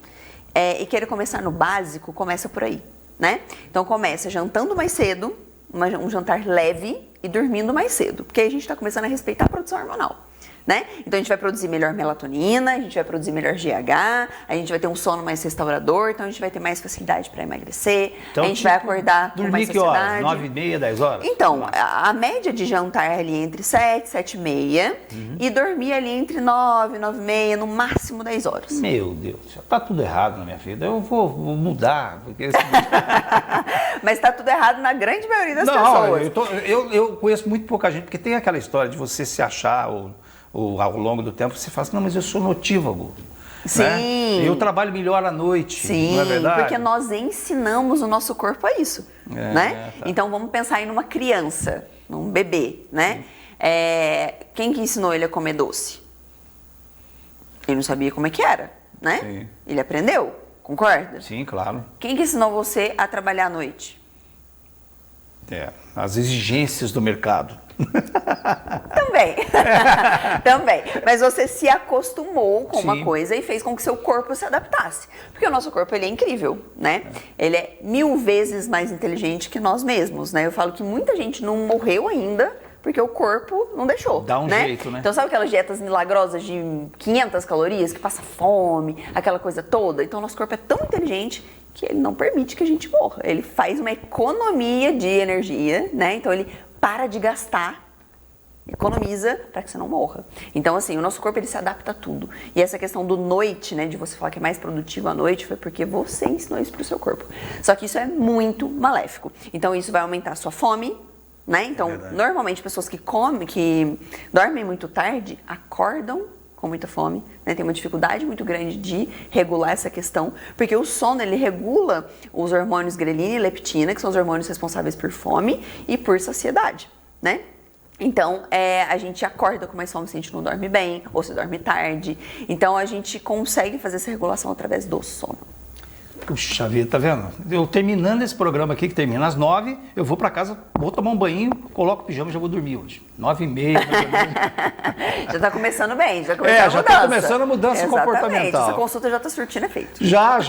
[SPEAKER 3] e queira começar no básico, começa por aí, né? Então, começa jantando mais cedo, um jantar leve e dormindo mais cedo, porque aí a gente está começando a respeitar a produção hormonal. Né? Então a gente vai produzir melhor melatonina, a gente vai produzir melhor GH, a gente vai ter um sono mais restaurador, então a gente vai ter mais facilidade para emagrecer, então, a gente vai acordar com mais saciedade.
[SPEAKER 2] Dormir que horas? 9h30, 10 horas?
[SPEAKER 3] Então, a média de jantar é ali entre 7, 7h30 e dormir ali entre 9, 9h30, no máximo 10 horas.
[SPEAKER 2] Meu Deus, tá tudo errado na minha vida, eu vou mudar. Porque...
[SPEAKER 3] Mas tá tudo errado na grande maioria das pessoas.
[SPEAKER 2] Eu conheço muito pouca gente, porque tem aquela história de você se achar... ao longo do tempo você fala assim, não, mas eu sou notívago.
[SPEAKER 3] Sim.
[SPEAKER 2] Né? Eu trabalho melhor à noite,
[SPEAKER 3] sim,
[SPEAKER 2] não é verdade?
[SPEAKER 3] Porque nós ensinamos o nosso corpo a isso, né? Tá. Então vamos pensar aí numa criança, num bebê, né? Quem que ensinou ele a comer doce? Ele não sabia como é que era, né?
[SPEAKER 2] Sim.
[SPEAKER 3] Ele aprendeu, concorda?
[SPEAKER 2] Sim, claro.
[SPEAKER 3] Quem que ensinou você a trabalhar à noite?
[SPEAKER 2] As exigências do mercado.
[SPEAKER 3] Também. Também. Mas você se acostumou com uma coisa e fez com que seu corpo se adaptasse. Porque o nosso corpo, ele é incrível, né? Ele é 1000 vezes mais inteligente que nós mesmos, né? Eu falo que muita gente não morreu ainda porque o corpo não deixou.
[SPEAKER 2] Dá um jeito, né?
[SPEAKER 3] Então sabe aquelas dietas milagrosas de 500 calorias que passa fome, aquela coisa toda? Então nosso corpo é tão inteligente que ele não permite que a gente morra. Ele faz uma economia de energia, né? Então ele para de gastar, economiza para que você não morra. Então, assim, o nosso corpo, ele se adapta a tudo. E essa questão do noite, né, de você falar que é mais produtivo à noite, foi porque você ensinou isso pro seu corpo. Só que isso é muito maléfico. Então, isso vai aumentar a sua fome, né? Então, normalmente, pessoas que dormem muito tarde, acordam com muita fome, né? Tem uma dificuldade muito grande de regular essa questão, porque o sono, ele regula os hormônios grelina e leptina, que são os hormônios responsáveis por fome e por saciedade, né? Então, a gente acorda com mais fome se a gente não dorme bem, ou se dorme tarde. Então, a gente consegue fazer essa regulação através do sono.
[SPEAKER 2] Puxa vida, tá vendo? Eu terminando esse programa aqui, que termina às 9h, eu vou pra casa, vou tomar um banho, coloco o pijama e já vou dormir hoje. 9h30.
[SPEAKER 3] Já tá começando bem, já
[SPEAKER 2] tá começando a mudança comportamental.
[SPEAKER 3] Essa consulta já tá surtindo efeito.
[SPEAKER 2] Já.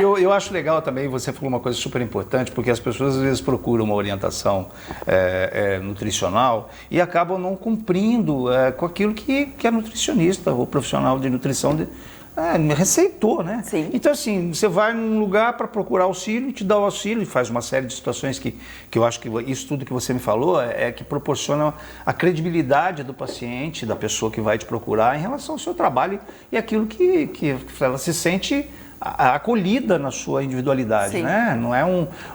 [SPEAKER 2] Eu acho legal também, você falou uma coisa super importante, porque as pessoas às vezes procuram uma orientação nutricional e acabam não cumprindo com aquilo que a nutricionista ou profissional de nutrição me receitou, né?
[SPEAKER 3] Sim.
[SPEAKER 2] Então, assim, você vai num lugar para procurar auxílio, te dá o auxílio e faz uma série de situações que eu acho que isso tudo que você me falou que proporciona a credibilidade do paciente, da pessoa que vai te procurar em relação ao seu trabalho e aquilo que ela se sente acolhida na sua individualidade,
[SPEAKER 3] Sim.
[SPEAKER 2] né? Não é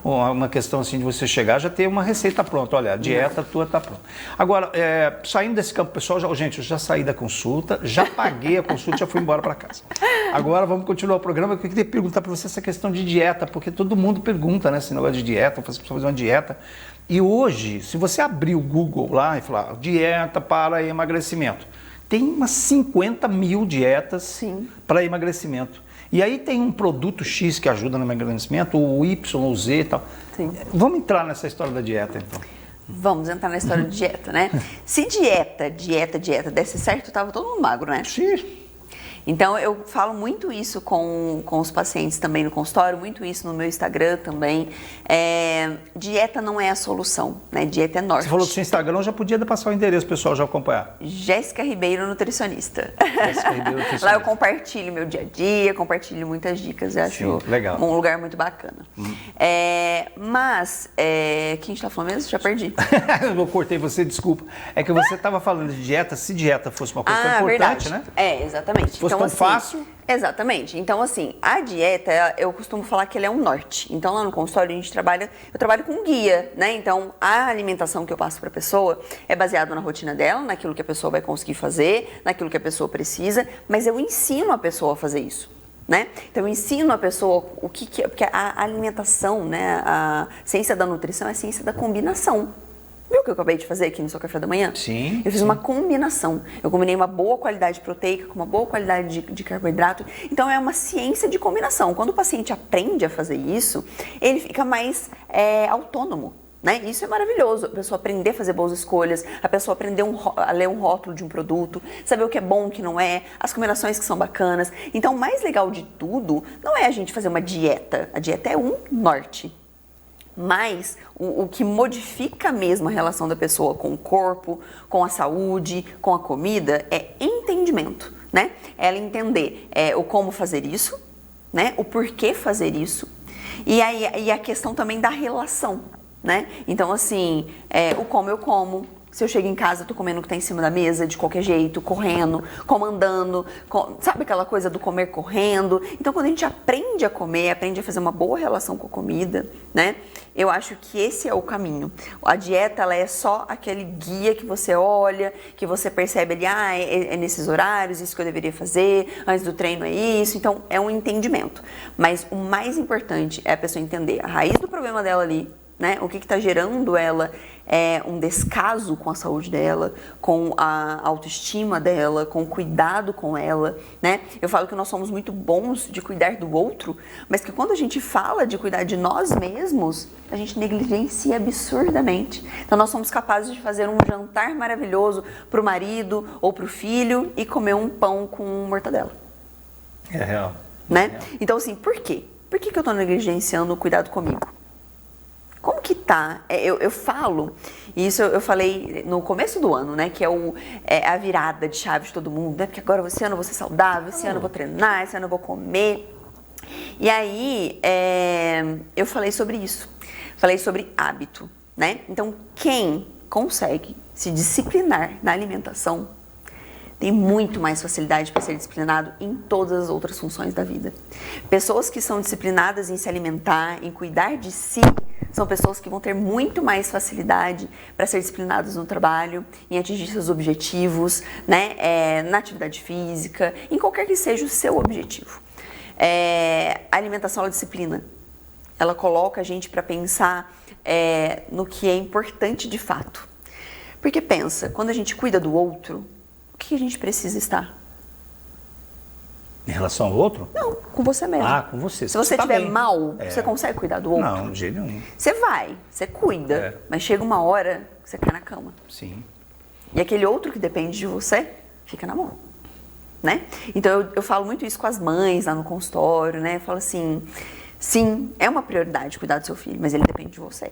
[SPEAKER 2] uma questão assim de você chegar já ter uma receita pronta, olha, a dieta tua tá pronta. Agora, saindo desse campo pessoal, gente, eu já saí da consulta, já paguei a consulta, já fui embora para casa. Agora vamos continuar o programa, eu queria perguntar para você essa questão de dieta, porque todo mundo pergunta, né, esse negócio de dieta, fazer uma dieta. E hoje, se você abrir o Google lá e falar dieta para emagrecimento, tem umas 50 mil dietas para emagrecimento. E aí tem um produto X que ajuda no emagrecimento, o Y, o Z e tal.
[SPEAKER 3] Sim.
[SPEAKER 2] Vamos entrar nessa história da dieta, então.
[SPEAKER 3] Vamos entrar na história de dieta, né? Se dieta desse certo, tava todo mundo magro, né?
[SPEAKER 2] Sim.
[SPEAKER 3] Então, eu falo muito isso com os pacientes também no consultório, muito isso no meu Instagram também. Dieta não é a solução, né? Dieta é norte.
[SPEAKER 2] Você falou do seu Instagram, eu já podia passar o endereço, pessoal já acompanhar.
[SPEAKER 3] Jéssica Ribeiro, nutricionista.
[SPEAKER 2] Jéssica Ribeiro, nutricionista.
[SPEAKER 3] Lá eu compartilho meu dia a dia, compartilho muitas dicas, eu acho
[SPEAKER 2] legal.
[SPEAKER 3] Um lugar muito bacana. Mas, que a gente tá falando mesmo? Já perdi.
[SPEAKER 2] Eu cortei você, desculpa. É que você estava falando de dieta, se dieta fosse uma coisa tão importante,
[SPEAKER 3] verdade.
[SPEAKER 2] né?
[SPEAKER 3] Exatamente.
[SPEAKER 2] Se fosse
[SPEAKER 3] então,
[SPEAKER 2] tão
[SPEAKER 3] assim,
[SPEAKER 2] fácil.
[SPEAKER 3] Exatamente. Então, assim, a dieta, eu costumo falar que ele é um norte. Então, lá no consultório, eu trabalho com guia, né? Então, a alimentação que eu passo para a pessoa é baseada na rotina dela, naquilo que a pessoa vai conseguir fazer, naquilo que a pessoa precisa, mas eu ensino a pessoa a fazer isso. Né? Então eu ensino a pessoa o que é, porque a alimentação, né, a ciência da nutrição é a ciência da combinação. Viu o que eu acabei de fazer aqui no seu café da manhã?
[SPEAKER 2] Sim.
[SPEAKER 3] Eu fiz uma combinação. Eu combinei uma boa qualidade proteica com uma boa qualidade de carboidrato. Então é uma ciência de combinação. Quando o paciente aprende a fazer isso, ele fica mais autônomo. Né? Isso é maravilhoso, a pessoa aprender a fazer boas escolhas, a pessoa aprender a ler um rótulo de um produto, saber o que é bom, o que não é, as combinações que são bacanas. Então, o mais legal de tudo não é a gente fazer uma dieta, a dieta é um norte. Mas o que modifica mesmo a relação da pessoa com o corpo, com a saúde, com a comida, é entendimento, né? Ela entender o como fazer isso, né? O porquê fazer isso, e a questão também da relação. Né? Então, assim, o como eu como. Se eu chego em casa, eu tô comendo o que tá em cima da mesa, de qualquer jeito, correndo, comandando, sabe aquela coisa do comer correndo? Então, quando a gente aprende a comer, aprende a fazer uma boa relação com a comida, né? Eu acho que esse é o caminho. A dieta, ela é só aquele guia que você olha, que você percebe ali, é nesses horários, isso que eu deveria fazer, antes do treino é isso. Então, é um entendimento. Mas o mais importante é a pessoa entender a raiz do problema dela ali, né? O que está gerando ela um descaso com a saúde dela, com a autoestima dela, com o cuidado com ela, né? Eu falo que nós somos muito bons de cuidar do outro, mas que quando a gente fala de cuidar de nós mesmos, a gente negligencia absurdamente. Então nós somos capazes de fazer um jantar maravilhoso para o marido ou para o filho e comer um pão com mortadela.
[SPEAKER 2] É real.
[SPEAKER 3] Né?
[SPEAKER 2] É real.
[SPEAKER 3] Então assim, por quê? Por que eu estou negligenciando o cuidado comigo? Como que tá? Eu falo, e isso eu falei no começo do ano, né? Que é a virada de chave de todo mundo, né? Porque agora esse ano eu vou ser saudável, esse ano eu vou treinar, esse ano eu vou comer. E aí, eu falei sobre isso. Falei sobre hábito, né? Então, quem consegue se disciplinar na alimentação tem muito mais facilidade para ser disciplinado em todas as outras funções da vida. Pessoas que são disciplinadas em se alimentar, em cuidar de si, são pessoas que vão ter muito mais facilidade para ser disciplinadas no trabalho, em atingir seus objetivos, né? Na atividade física, em qualquer que seja o seu objetivo. A alimentação, ela disciplina. Ela coloca a gente para pensar no que é importante de fato. Porque pensa, quando a gente cuida do outro, o que a gente precisa estar?
[SPEAKER 2] Em relação ao outro?
[SPEAKER 3] Não, com você mesmo.
[SPEAKER 2] Com você.
[SPEAKER 3] Se você
[SPEAKER 2] tá
[SPEAKER 3] estiver
[SPEAKER 2] bem.
[SPEAKER 3] mal, você consegue cuidar do outro?
[SPEAKER 2] Não, de jeito nenhum.
[SPEAKER 3] Você vai, você cuida, mas chega uma hora que você cai na cama.
[SPEAKER 2] Sim.
[SPEAKER 3] E aquele outro que depende de você, fica na mão. Né? Então eu falo muito isso com as mães lá no consultório, né? Eu falo assim, sim, é uma prioridade cuidar do seu filho, mas ele depende de você.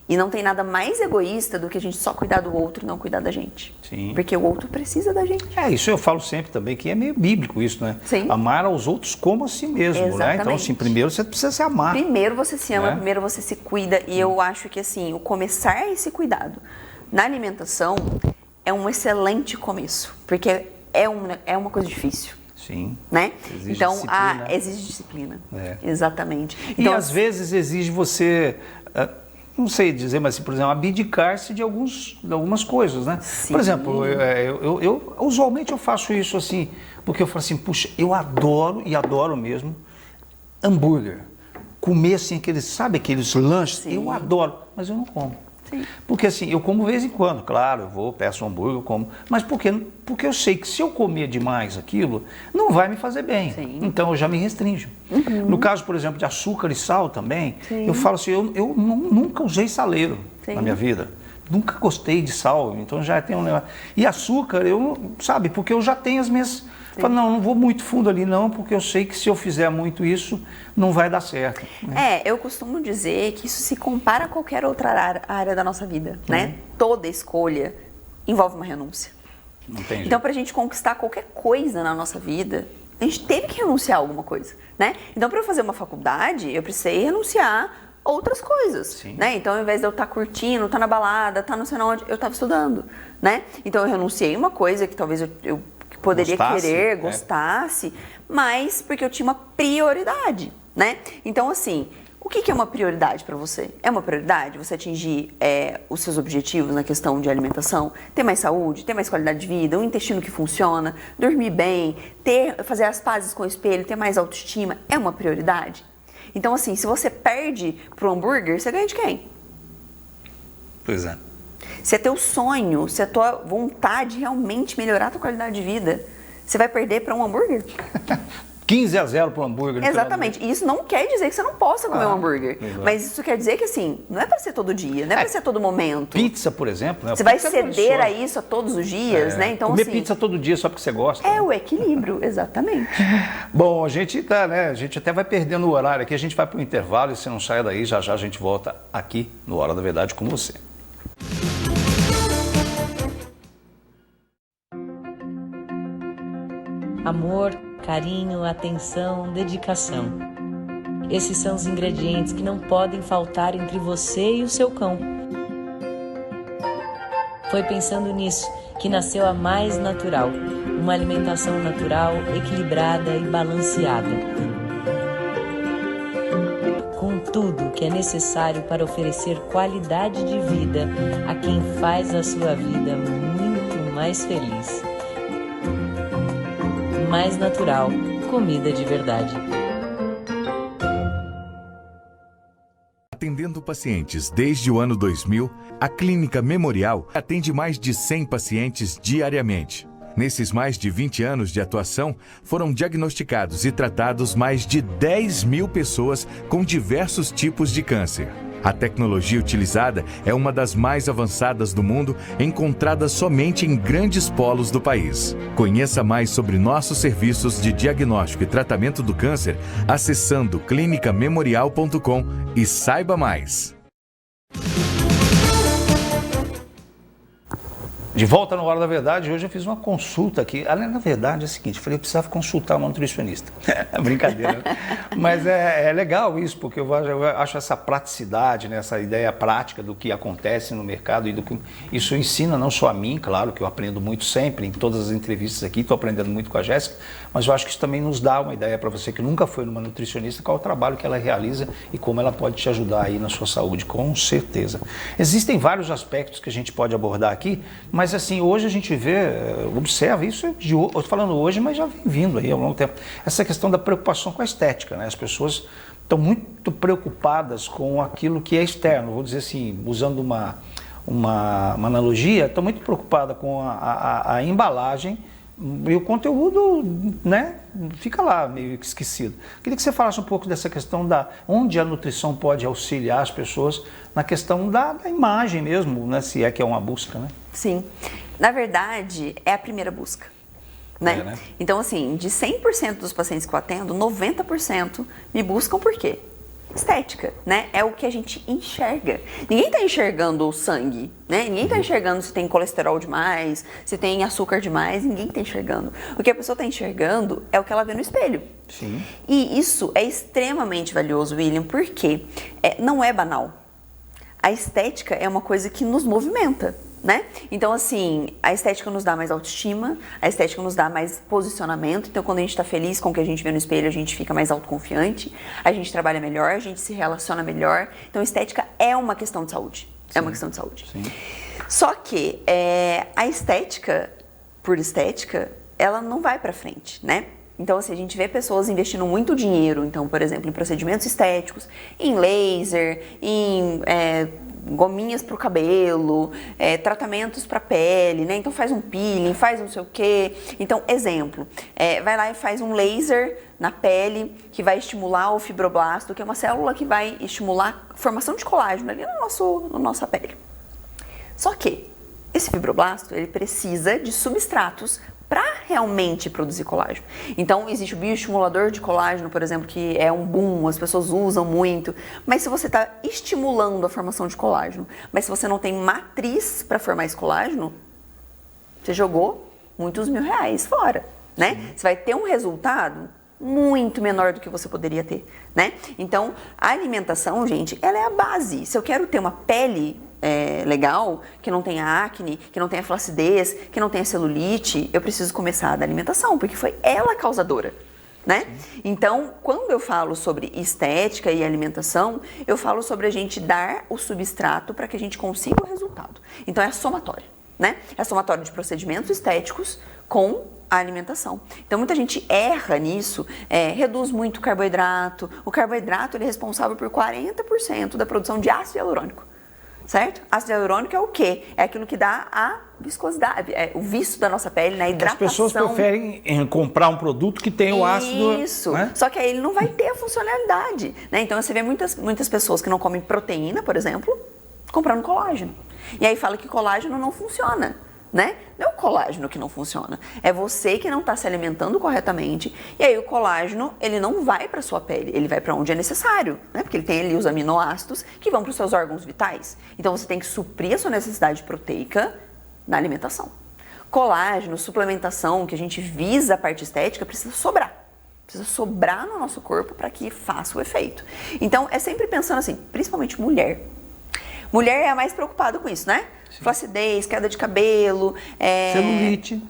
[SPEAKER 3] E não tem nada mais egoísta do que a gente só cuidar do outro e não cuidar da gente.
[SPEAKER 2] Sim.
[SPEAKER 3] Porque o outro precisa da gente.
[SPEAKER 2] Isso eu falo sempre também, que é meio bíblico isso, né?
[SPEAKER 3] Sim.
[SPEAKER 2] Amar aos outros como a si mesmo,
[SPEAKER 3] Exatamente.
[SPEAKER 2] né? Então, assim, primeiro você precisa se amar.
[SPEAKER 3] Primeiro você se ama,
[SPEAKER 2] Né?
[SPEAKER 3] primeiro você se cuida. E eu acho que, assim, o começar esse cuidado na alimentação é um excelente começo. Porque é uma coisa difícil.
[SPEAKER 2] Sim.
[SPEAKER 3] Né?
[SPEAKER 2] Exige
[SPEAKER 3] então,
[SPEAKER 2] disciplina.
[SPEAKER 3] exige disciplina.
[SPEAKER 2] É.
[SPEAKER 3] Exatamente.
[SPEAKER 2] E
[SPEAKER 3] Então,
[SPEAKER 2] às vezes exige você, não sei dizer, mas, por exemplo, abdicar-se de algumas coisas, né?
[SPEAKER 3] Sim.
[SPEAKER 2] Por exemplo, eu usualmente eu faço isso assim, porque eu falo assim, puxa, eu adoro mesmo hambúrguer. Comer assim, aqueles lanches,
[SPEAKER 3] Sim.
[SPEAKER 2] eu adoro, mas eu não como.
[SPEAKER 3] Sim.
[SPEAKER 2] Porque assim, eu como de vez em quando, claro, eu vou, peço um hambúrguer, eu como, mas porque eu sei que se eu comer demais aquilo, não vai me fazer bem.
[SPEAKER 3] Sim.
[SPEAKER 2] Então eu já me restringo. No caso, por exemplo, de açúcar e sal também,
[SPEAKER 3] Sim.
[SPEAKER 2] eu falo assim, eu nunca usei saleiro
[SPEAKER 3] Sim.
[SPEAKER 2] na minha vida. Nunca gostei de sal, então já tem um negócio. E açúcar, porque eu já tenho as minhas Fala, não vou muito fundo ali não, porque eu sei que se eu fizer muito isso, não vai dar certo. Né?
[SPEAKER 3] Eu costumo dizer que isso se compara a qualquer outra área da nossa vida, né? Toda escolha envolve uma renúncia.
[SPEAKER 2] Não tem jeito.
[SPEAKER 3] Então, para a gente conquistar qualquer coisa na nossa vida, a gente teve que renunciar a alguma coisa, né? Então, para eu fazer uma faculdade, eu precisei renunciar a outras coisas, né? Então, ao invés de eu estar curtindo, estar na balada, estar não sei onde, eu estava estudando, né? Então, eu renunciei a uma coisa que talvez eu poderia querer, gostasse, mas porque eu tinha uma prioridade, né? Então, assim, o que é uma prioridade para você? É uma prioridade você atingir os seus objetivos na questão de alimentação? Ter mais saúde, ter mais qualidade de vida, um intestino que funciona, dormir bem, fazer as pazes com o espelho, ter mais autoestima? É uma prioridade? Então, assim, se você perde pro hambúrguer, você ganha de quem?
[SPEAKER 2] Pois é.
[SPEAKER 3] Se é teu sonho, se é tua vontade realmente melhorar a tua qualidade de vida, você vai perder para um hambúrguer?
[SPEAKER 2] 15-0 pro hambúrguer.
[SPEAKER 3] Exatamente. E isso não quer dizer que você não possa comer um hambúrguer. Mas isso quer dizer que, assim, não é para ser todo dia, não é para ser todo momento.
[SPEAKER 2] Pizza, por exemplo. Né?
[SPEAKER 3] Você vai ceder a isso a todos os dias, né? Então,
[SPEAKER 2] comer
[SPEAKER 3] assim,
[SPEAKER 2] pizza todo dia só porque você gosta.
[SPEAKER 3] É o equilíbrio, exatamente.
[SPEAKER 2] Bom, a gente tá, né? A gente até vai perdendo o horário aqui, a gente vai para o intervalo e se não saia daí, já a gente volta aqui no Hora da Verdade com você.
[SPEAKER 4] Amor, carinho, atenção, dedicação. Esses são os ingredientes que não podem faltar entre você e o seu cão. Foi pensando nisso que nasceu a Mais Natural, uma alimentação natural, equilibrada e balanceada. Com tudo que é necessário para oferecer qualidade de vida a quem faz a sua vida muito mais feliz. Mais Natural, comida de verdade.
[SPEAKER 5] Atendendo pacientes desde o ano 2000, a Clínica Memorial atende mais de 100 pacientes diariamente. Nesses mais de 20 anos de atuação, foram diagnosticados e tratados mais de 10 mil pessoas com diversos tipos de câncer. A tecnologia utilizada é uma das mais avançadas do mundo, encontrada somente em grandes polos do país. Conheça mais sobre nossos serviços de diagnóstico e tratamento do câncer acessando clinicamemorial.com e saiba mais.
[SPEAKER 2] De volta no Hora da Verdade, hoje eu fiz uma consulta aqui. Na verdade é o seguinte, eu falei, eu precisava consultar uma nutricionista. Brincadeira. Mas é legal isso, porque eu acho essa praticidade, né, essa ideia prática do que acontece no mercado e do que isso ensina não só a mim, claro que eu aprendo muito sempre, em todas as entrevistas aqui, estou aprendendo muito com a Jéssica, mas eu acho que isso também nos dá uma ideia para você que nunca foi numa nutricionista, qual é o trabalho que ela realiza e como ela pode te ajudar aí na sua saúde, com certeza. Existem vários aspectos que a gente pode abordar aqui, mas assim, hoje a gente vê, observa, isso eu estou falando hoje, mas já vem vindo aí há um longo tempo, essa questão da preocupação com a estética, né? As pessoas estão muito preocupadas com aquilo que é externo, vou dizer assim, usando uma analogia, estão muito preocupadas com a embalagem e o conteúdo, né, fica lá meio esquecido. Queria que você falasse um pouco dessa questão onde a nutrição pode auxiliar as pessoas na questão da imagem mesmo, né, se é que é uma busca, né?
[SPEAKER 3] Sim. Na verdade, é a primeira busca, né? Então, assim, de 100% dos pacientes que eu atendo, 90% me buscam por quê? Estética, né? É o que a gente enxerga. Ninguém está enxergando o sangue, né? Ninguém está enxergando se tem colesterol demais, se tem açúcar demais, ninguém está enxergando. O que a pessoa está enxergando é o que ela vê no espelho.
[SPEAKER 2] Sim.
[SPEAKER 3] E isso é extremamente valioso, William, porque não é banal. A estética é uma coisa que nos movimenta, né? Então, assim, a estética nos dá mais autoestima, a estética nos dá mais posicionamento. Então, quando a gente está feliz com o que a gente vê no espelho, a gente fica mais autoconfiante, a gente trabalha melhor, a gente se relaciona melhor. Então, estética é uma questão de saúde. Sim. É uma questão de saúde.
[SPEAKER 2] Sim.
[SPEAKER 3] Só que a estética, por estética, ela não vai para frente, né? Então, assim, a gente vê pessoas investindo muito dinheiro, então, por exemplo, em procedimentos estéticos, em laser, em gominhas para o cabelo, tratamentos para pele, né? Então faz um peeling, faz não sei o quê. Então, exemplo, vai lá e faz um laser na pele que vai estimular o fibroblasto, que é uma célula que vai estimular a formação de colágeno ali na nossa pele. Só que esse fibroblasto, ele precisa de substratos para realmente produzir colágeno. Então, existe o bioestimulador de colágeno, por exemplo, que é um boom, as pessoas usam muito. Mas se você está estimulando a formação de colágeno, mas se você não tem matriz para formar esse colágeno, você jogou muitos R$1.000 fora, né? Você vai ter um resultado muito menor do que você poderia ter, né? Então, a alimentação, gente, ela é a base. Se eu quero ter uma pele legal, que não tenha acne, que não tenha flacidez, que não tenha celulite, eu preciso começar da alimentação, porque foi ela a causadora, né? Então, quando eu falo sobre estética e alimentação, eu falo sobre a gente dar o substrato para que a gente consiga o resultado. Então, é a somatória, né? É a somatória de procedimentos estéticos com a alimentação. Então, muita gente erra nisso, reduz muito o carboidrato. O carboidrato ele é responsável por 40% da produção de ácido hialurônico. Certo? Ácido hialurônico é o quê? É aquilo que dá a viscosidade, o viço da nossa pele, na hidratação.
[SPEAKER 2] As pessoas preferem comprar um produto que tem o ácido...
[SPEAKER 3] Isso,
[SPEAKER 2] né?
[SPEAKER 3] Só que aí ele não vai ter a funcionalidade, né? Então você vê muitas pessoas que não comem proteína, por exemplo, comprando colágeno. E aí fala que colágeno não funciona, né? Não é o colágeno que não funciona, é você que não está se alimentando corretamente. E aí o colágeno, ele não vai para sua pele, ele vai para onde é necessário, né? Porque ele tem ali os aminoácidos que vão para os seus órgãos vitais. Então você tem que suprir a sua necessidade proteica na alimentação. Colágeno, suplementação, que a gente visa a parte estética, precisa sobrar. Precisa sobrar no nosso corpo para que faça o efeito. Então é sempre pensando assim, principalmente mulher. Mulher é a mais preocupada com isso, né? Sim. Flacidez, queda de cabelo,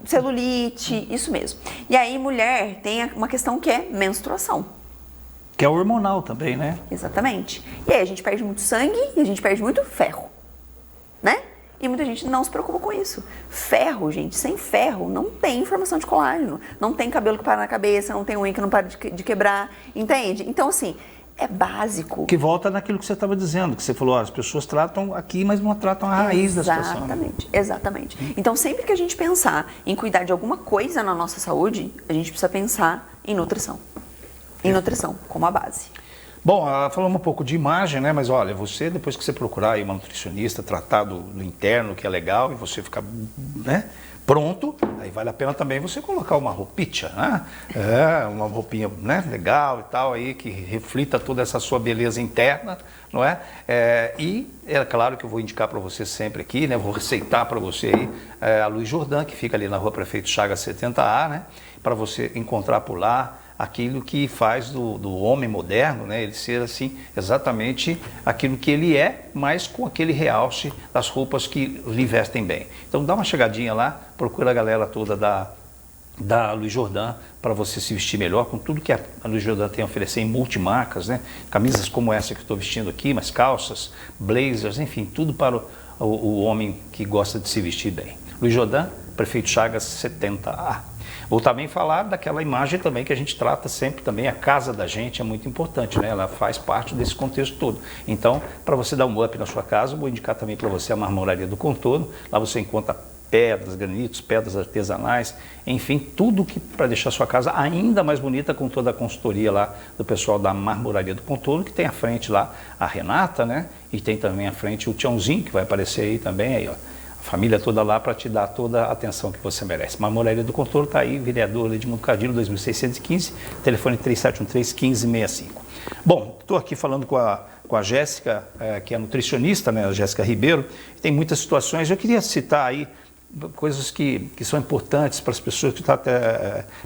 [SPEAKER 3] celulite, isso mesmo. E aí mulher tem uma questão que é menstruação.
[SPEAKER 2] Que é hormonal também, né?
[SPEAKER 3] Exatamente. E aí a gente perde muito sangue e a gente perde muito ferro, né? E muita gente não se preocupa com isso. Ferro, gente, sem ferro não tem formação de colágeno, não tem cabelo que para na cabeça, não tem unha que não para de quebrar, entende? Então assim, é básico.
[SPEAKER 2] Que volta naquilo que você estava dizendo, que você falou, as pessoas tratam aqui, mas não tratam a raiz da situação.
[SPEAKER 3] Exatamente, exatamente. Então, sempre que a gente pensar em cuidar de alguma coisa na nossa saúde, a gente precisa pensar em nutrição. Em nutrição, como a base.
[SPEAKER 2] Bom, falamos um pouco de imagem, né? Mas olha, você, depois que você procurar aí uma nutricionista, tratar do interno, que é legal, e você ficar, né, pronto, aí vale a pena também você colocar uma roupinha, né? Uma roupinha, né, legal e tal, aí, que reflita toda essa sua beleza interna, não é? E é claro que eu vou indicar para você sempre aqui, né? Vou receitar para você aí a Luiz Jordan, que fica ali na Rua Prefeito Chagas 70A, né? Para você encontrar por lá aquilo que faz do homem moderno, né, ele ser assim, exatamente aquilo que ele é, mas com aquele realce das roupas que lhe vestem bem. Então dá uma chegadinha lá, procura a galera toda da Luiz Jordan para você se vestir melhor, com tudo que a Luiz Jordan tem a oferecer em multimarcas, né, camisas como essa que eu estou vestindo aqui, mas calças, blazers, enfim, tudo para o homem que gosta de se vestir bem. Luiz Jordan, Prefeito Chagas 70A. Vou também falar daquela imagem também que a gente trata sempre também, a casa da gente é muito importante, né? Ela faz parte desse contexto todo. Então, para você dar um up na sua casa, vou indicar também para você a Marmoraria do Contorno. Lá você encontra pedras, granitos, pedras artesanais, enfim, tudo que para deixar a sua casa ainda mais bonita, com toda a consultoria lá do pessoal da Marmoraria do Contorno, que tem à frente lá a Renata, né? E tem também à frente o Tiãozinho, que vai aparecer aí também, aí, ó. Família toda lá para te dar toda a atenção que você merece. Marmoraria do Contorno está aí, vereador Edmundo Cadilho, 2615, telefone 3713-1565. Bom, estou aqui falando com a Jéssica, que é nutricionista, né, a Jéssica Ribeiro, tem muitas situações. Eu queria citar aí coisas que são importantes para as pessoas que estão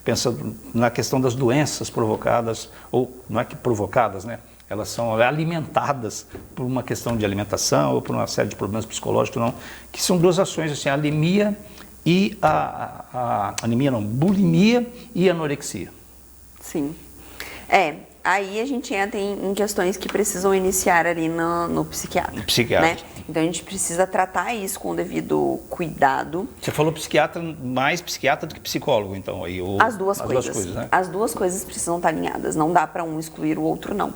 [SPEAKER 2] pensando na questão das doenças provocadas, ou não é que provocadas, né? Elas são alimentadas por uma questão de alimentação ou por uma série de problemas psicológicos, não, que são duas ações, assim, a anemia e bulimia e anorexia.
[SPEAKER 3] Sim. Aí a gente entra em questões que precisam iniciar ali no psiquiatra.
[SPEAKER 2] No psiquiatra.
[SPEAKER 3] Né? Então a gente precisa tratar isso com o devido cuidado.
[SPEAKER 2] Você falou psiquiatra, mais psiquiatra do que psicólogo, então? Aí,
[SPEAKER 3] as duas coisas, né? As duas coisas precisam estar alinhadas, não dá para um excluir o outro, não.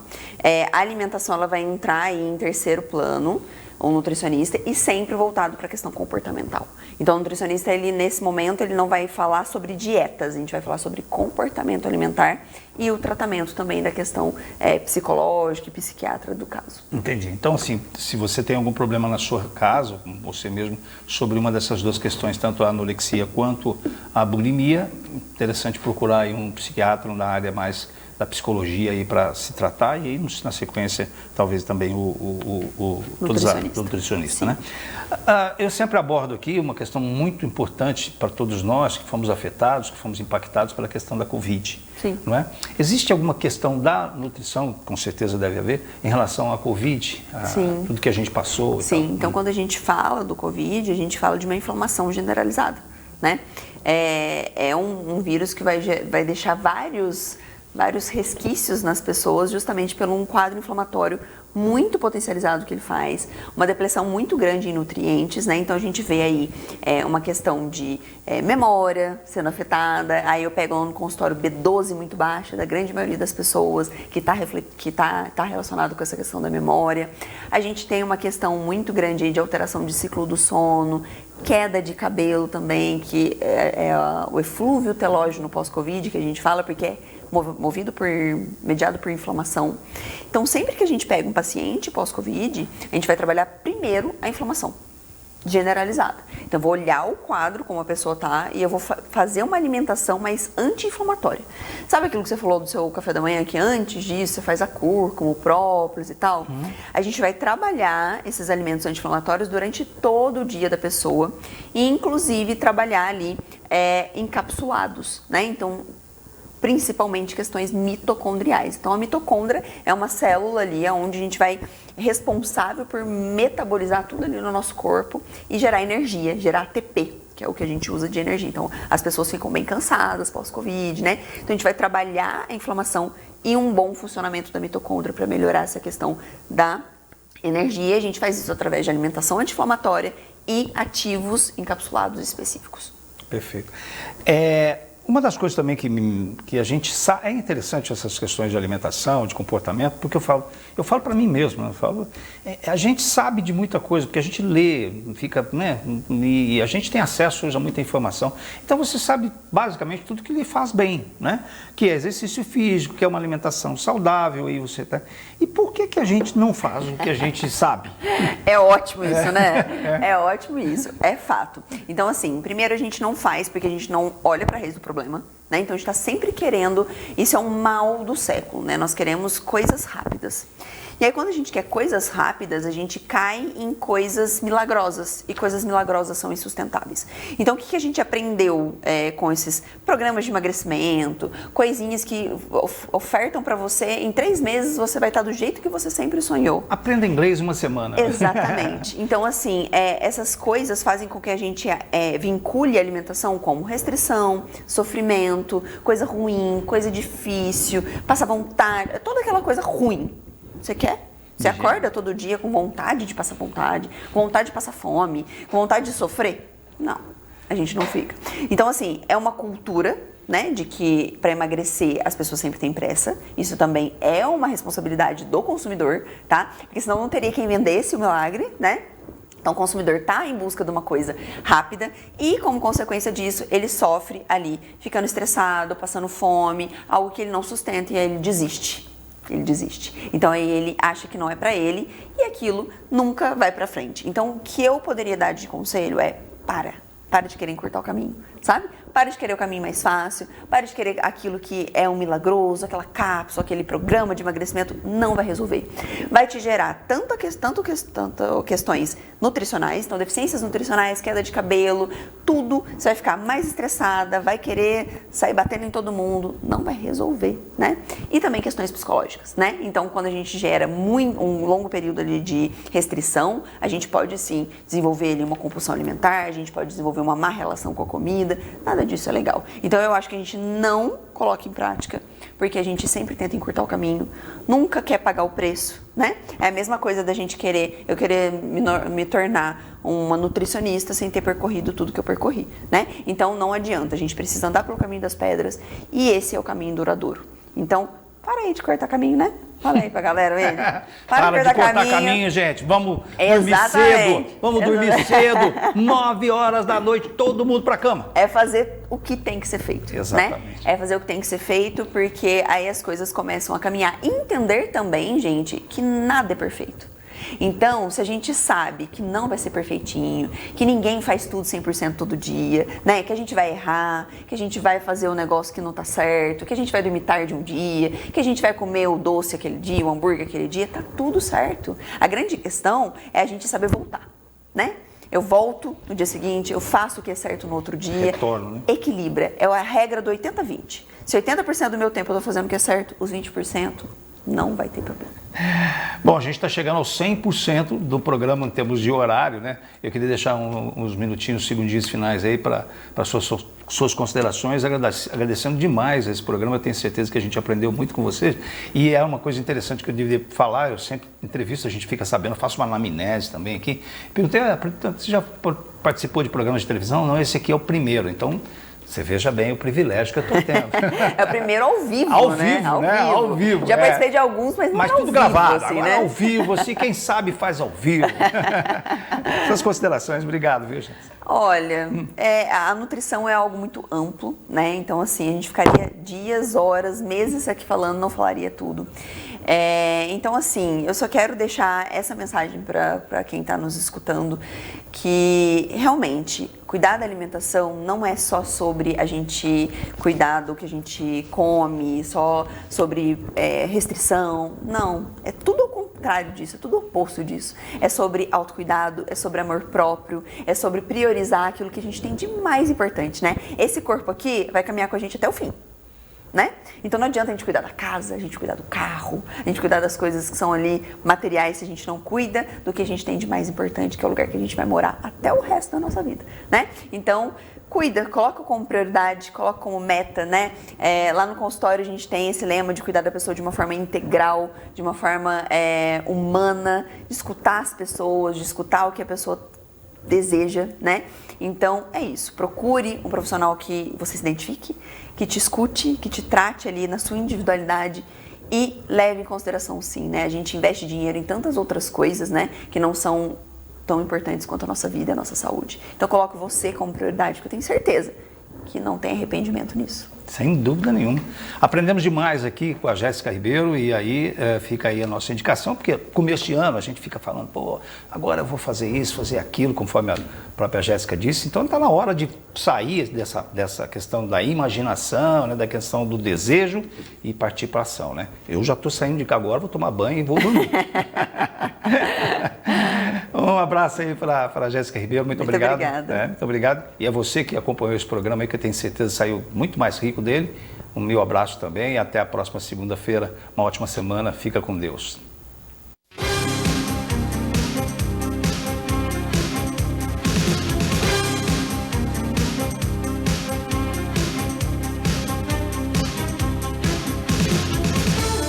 [SPEAKER 3] A alimentação ela vai entrar aí em terceiro plano, o nutricionista, e sempre voltado para a questão comportamental. Então, o nutricionista, ele nesse momento, ele não vai falar sobre dietas, a gente vai falar sobre comportamento alimentar e o tratamento também da questão psicológica e psiquiatra do caso.
[SPEAKER 2] Entendi. Então, assim, se você tem algum problema na sua casa, você mesmo, sobre uma dessas duas questões, tanto a anorexia quanto a bulimia, interessante procurar aí um psiquiatra na área mais da psicologia aí para se tratar, e aí na sequência talvez também o nutricionista, né? Eu sempre abordo aqui uma questão muito importante para todos nós que fomos afetados, que fomos impactados pela questão da Covid.
[SPEAKER 3] Sim.
[SPEAKER 2] Não é? Existe alguma questão da nutrição, com certeza deve haver, em relação à Covid,
[SPEAKER 3] Sim.
[SPEAKER 2] tudo que a gente passou? E
[SPEAKER 3] Sim,
[SPEAKER 2] tal?
[SPEAKER 3] então quando a gente fala do Covid, a gente fala de uma inflamação generalizada, né? É um vírus que vai deixar vários resquícios nas pessoas, justamente pelo um quadro inflamatório muito potencializado que ele faz, uma depressão muito grande em nutrientes, né? Então a gente vê aí uma questão de memória sendo afetada, aí eu pego lá no consultório B12 muito baixa da grande maioria das pessoas que tá relacionado com essa questão da memória. A gente tem uma questão muito grande aí de alteração de ciclo do sono, queda de cabelo também, que é o eflúvio telógeno pós-Covid, que a gente fala, porque é mediado por inflamação. Então, sempre que a gente pega um paciente pós-Covid, a gente vai trabalhar primeiro a inflamação generalizada. Então, eu vou olhar o quadro, como a pessoa tá, e eu vou fazer uma alimentação mais anti-inflamatória. Sabe aquilo que você falou do seu café da manhã, que antes disso você faz a cúrcuma, o própolis e tal? A gente vai trabalhar esses alimentos anti-inflamatórios durante todo o dia da pessoa, e inclusive trabalhar ali encapsulados, né? Então, principalmente questões mitocondriais. Então, a mitocôndria é uma célula ali onde a gente vai responsável por metabolizar tudo ali no nosso corpo e gerar energia, gerar ATP, que é o que a gente usa de energia. Então, as pessoas ficam bem cansadas pós-Covid, né? Então, a gente vai trabalhar a inflamação e um bom funcionamento da mitocôndria para melhorar essa questão da energia. A gente faz isso através de alimentação anti-inflamatória e ativos encapsulados específicos.
[SPEAKER 2] Perfeito. Uma das coisas também que a gente sabe, é interessante essas questões de alimentação, de comportamento, porque eu falo para mim mesmo, né? A gente sabe de muita coisa, porque a gente lê, fica, né? E a gente tem acesso hoje a muita informação. Então você sabe basicamente tudo que lhe faz bem, né? Que é exercício físico, que é uma alimentação saudável, e você tá. E por que a gente não faz o que a gente sabe?
[SPEAKER 3] É ótimo isso, né? É ótimo isso, é fato. Então, assim, primeiro a gente não faz porque a gente não olha para a raiz do problema, né? Então a gente está sempre querendo, isso é um mal do século, né? Nós queremos coisas rápidas. E aí quando a gente quer coisas rápidas, a gente cai em coisas milagrosas, e coisas milagrosas são insustentáveis. Então o que a gente aprendeu com esses programas de emagrecimento, coisinhas que ofertam para você, em 3 meses você vai estar do jeito que você sempre sonhou.
[SPEAKER 2] Aprenda inglês uma semana.
[SPEAKER 3] Exatamente. Então, assim, essas coisas fazem com que a gente vincule a alimentação como restrição, sofrimento, coisa ruim, coisa difícil, passar vontade, toda aquela coisa ruim. Você quer? Você acorda todo dia com vontade de passar vontade, com vontade de passar fome, com vontade de sofrer? Não, a gente não fica. Então, assim, é uma cultura, né, de que para emagrecer as pessoas sempre têm pressa. Isso também é uma responsabilidade do consumidor, tá? Porque senão não teria quem vendesse o milagre, né? Então, o consumidor está em busca de uma coisa rápida e, como consequência disso, ele sofre ali, ficando estressado, passando fome, algo que ele não sustenta, e aí ele desiste. Então aí ele acha que não é pra ele e aquilo nunca vai pra frente. Então o que eu poderia dar de conselho é: para de querer encurtar o caminho, sabe? Para de querer o caminho mais fácil, para de querer aquilo que é um milagroso, aquela cápsula, aquele programa de emagrecimento, não vai resolver. Vai te gerar tanto questões nutricionais, então deficiências nutricionais, queda de cabelo, tudo. Você vai ficar mais estressada, vai querer sair batendo em todo mundo, não vai resolver, né? E também questões psicológicas, né? Então, quando a gente gera um longo período ali de restrição, a gente pode sim desenvolver ali uma compulsão alimentar, a gente pode desenvolver uma má relação com a comida, nada disso é legal. Então eu acho que a gente não coloca em prática, porque a gente sempre tenta encurtar o caminho, nunca quer pagar o preço, né? É a mesma coisa da gente querer me tornar uma nutricionista sem ter percorrido tudo que eu percorri, né? Então não adianta, a gente precisa andar pelo caminho das pedras, e esse é o caminho duradouro. Então, Para aí de cortar caminho, né? Fala aí pra galera, ele.
[SPEAKER 2] Para de cortar caminho, gente. Vamos dormir cedo. Vamos dormir cedo. 9 horas da noite, todo mundo pra cama.
[SPEAKER 3] É fazer o que tem que ser feito,
[SPEAKER 2] Exatamente.
[SPEAKER 3] né? É fazer o que tem que ser feito, porque aí as coisas começam a caminhar. E entender também, gente, que nada é perfeito. Então, se a gente sabe que não vai ser perfeitinho, que ninguém faz tudo 100% todo dia, né? Que a gente vai errar, que a gente vai fazer um negócio que não tá certo, que a gente vai dormir tarde um dia, que a gente vai comer o doce aquele dia, o hambúrguer aquele dia, tá tudo certo. A grande questão é a gente saber voltar, né? Eu volto no dia seguinte, eu faço o que é certo no outro dia.
[SPEAKER 2] Retorno, né?
[SPEAKER 3] Equilibra. É a regra do 80-20. Se 80% do meu tempo eu tô fazendo o que é certo, os 20% não vai ter problema.
[SPEAKER 2] Bom, a gente está chegando aos 100% do programa em termos de horário, né? Eu queria deixar uns minutinhos, segundinhos finais aí para suas considerações, agradecendo demais esse programa. Eu tenho certeza que a gente aprendeu muito com vocês. E é uma coisa interessante que eu deveria falar, eu sempre, em entrevista, a gente fica sabendo, eu faço uma anamnese também aqui. Perguntei, você já participou de programas de televisão? Não, esse aqui é o primeiro, então... Você veja bem o privilégio que eu estou tendo.
[SPEAKER 3] É o primeiro ao vivo,
[SPEAKER 2] ao
[SPEAKER 3] né?
[SPEAKER 2] Vivo, né? Ao vivo.
[SPEAKER 3] Já participei de alguns, mas não
[SPEAKER 2] mas
[SPEAKER 3] ao
[SPEAKER 2] tudo
[SPEAKER 3] vivo,
[SPEAKER 2] gravado.
[SPEAKER 3] assim,
[SPEAKER 2] Agora
[SPEAKER 3] né?
[SPEAKER 2] ao vivo, assim, quem sabe faz ao vivo. Suas considerações, obrigado, viu, gente?
[SPEAKER 3] Olha, a nutrição é algo muito amplo, né? Então, assim, a gente ficaria dias, horas, meses aqui falando, não falaria tudo. Então, assim, eu só quero deixar essa mensagem para quem está nos escutando, que realmente cuidar da alimentação não é só sobre a gente cuidar do que a gente come, só sobre restrição. Não, é tudo ao contrário disso, é tudo o oposto disso. É sobre autocuidado, é sobre amor próprio, é sobre priorizar aquilo que a gente tem de mais importante, né? Esse corpo aqui vai caminhar com a gente até o fim, né? Então não adianta a gente cuidar da casa, a gente cuidar do carro, a gente cuidar das coisas que são ali materiais se a gente não cuida do que a gente tem de mais importante, que é o lugar que a gente vai morar até o resto da nossa vida, né? Então, cuida, coloca como prioridade, coloca como meta, né? Lá no consultório a gente tem esse lema de cuidar da pessoa de uma forma integral, de uma forma humana, de escutar as pessoas, de escutar o que a pessoa deseja, né? Então é isso, procure um profissional que você se identifique, que te escute, que te trate ali na sua individualidade e leve em consideração sim, né? A gente investe dinheiro em tantas outras coisas, né? Que não são tão importantes quanto a nossa vida e a nossa saúde. Então coloco você como prioridade, porque eu tenho certeza que não tem arrependimento nisso.
[SPEAKER 2] Sem dúvida nenhuma. Aprendemos demais aqui com a Jéssica Ribeiro e aí fica aí a nossa indicação, porque começo de ano a gente fica falando, pô, agora eu vou fazer isso, fazer aquilo, conforme a própria Jéssica disse. Então está na hora de sair dessa questão da imaginação, né, da questão do desejo e partir para a ação, né? Eu já estou saindo de cá agora, vou tomar banho e vou dormir. Um abraço aí para a Jéssica Ribeiro, muito obrigado.
[SPEAKER 3] Obrigada.
[SPEAKER 2] Muito obrigado. E a você que acompanhou esse programa aí, que eu tenho certeza saiu muito mais rico dele. Um meu abraço também e até a próxima segunda-feira. Uma ótima semana. Fica com Deus.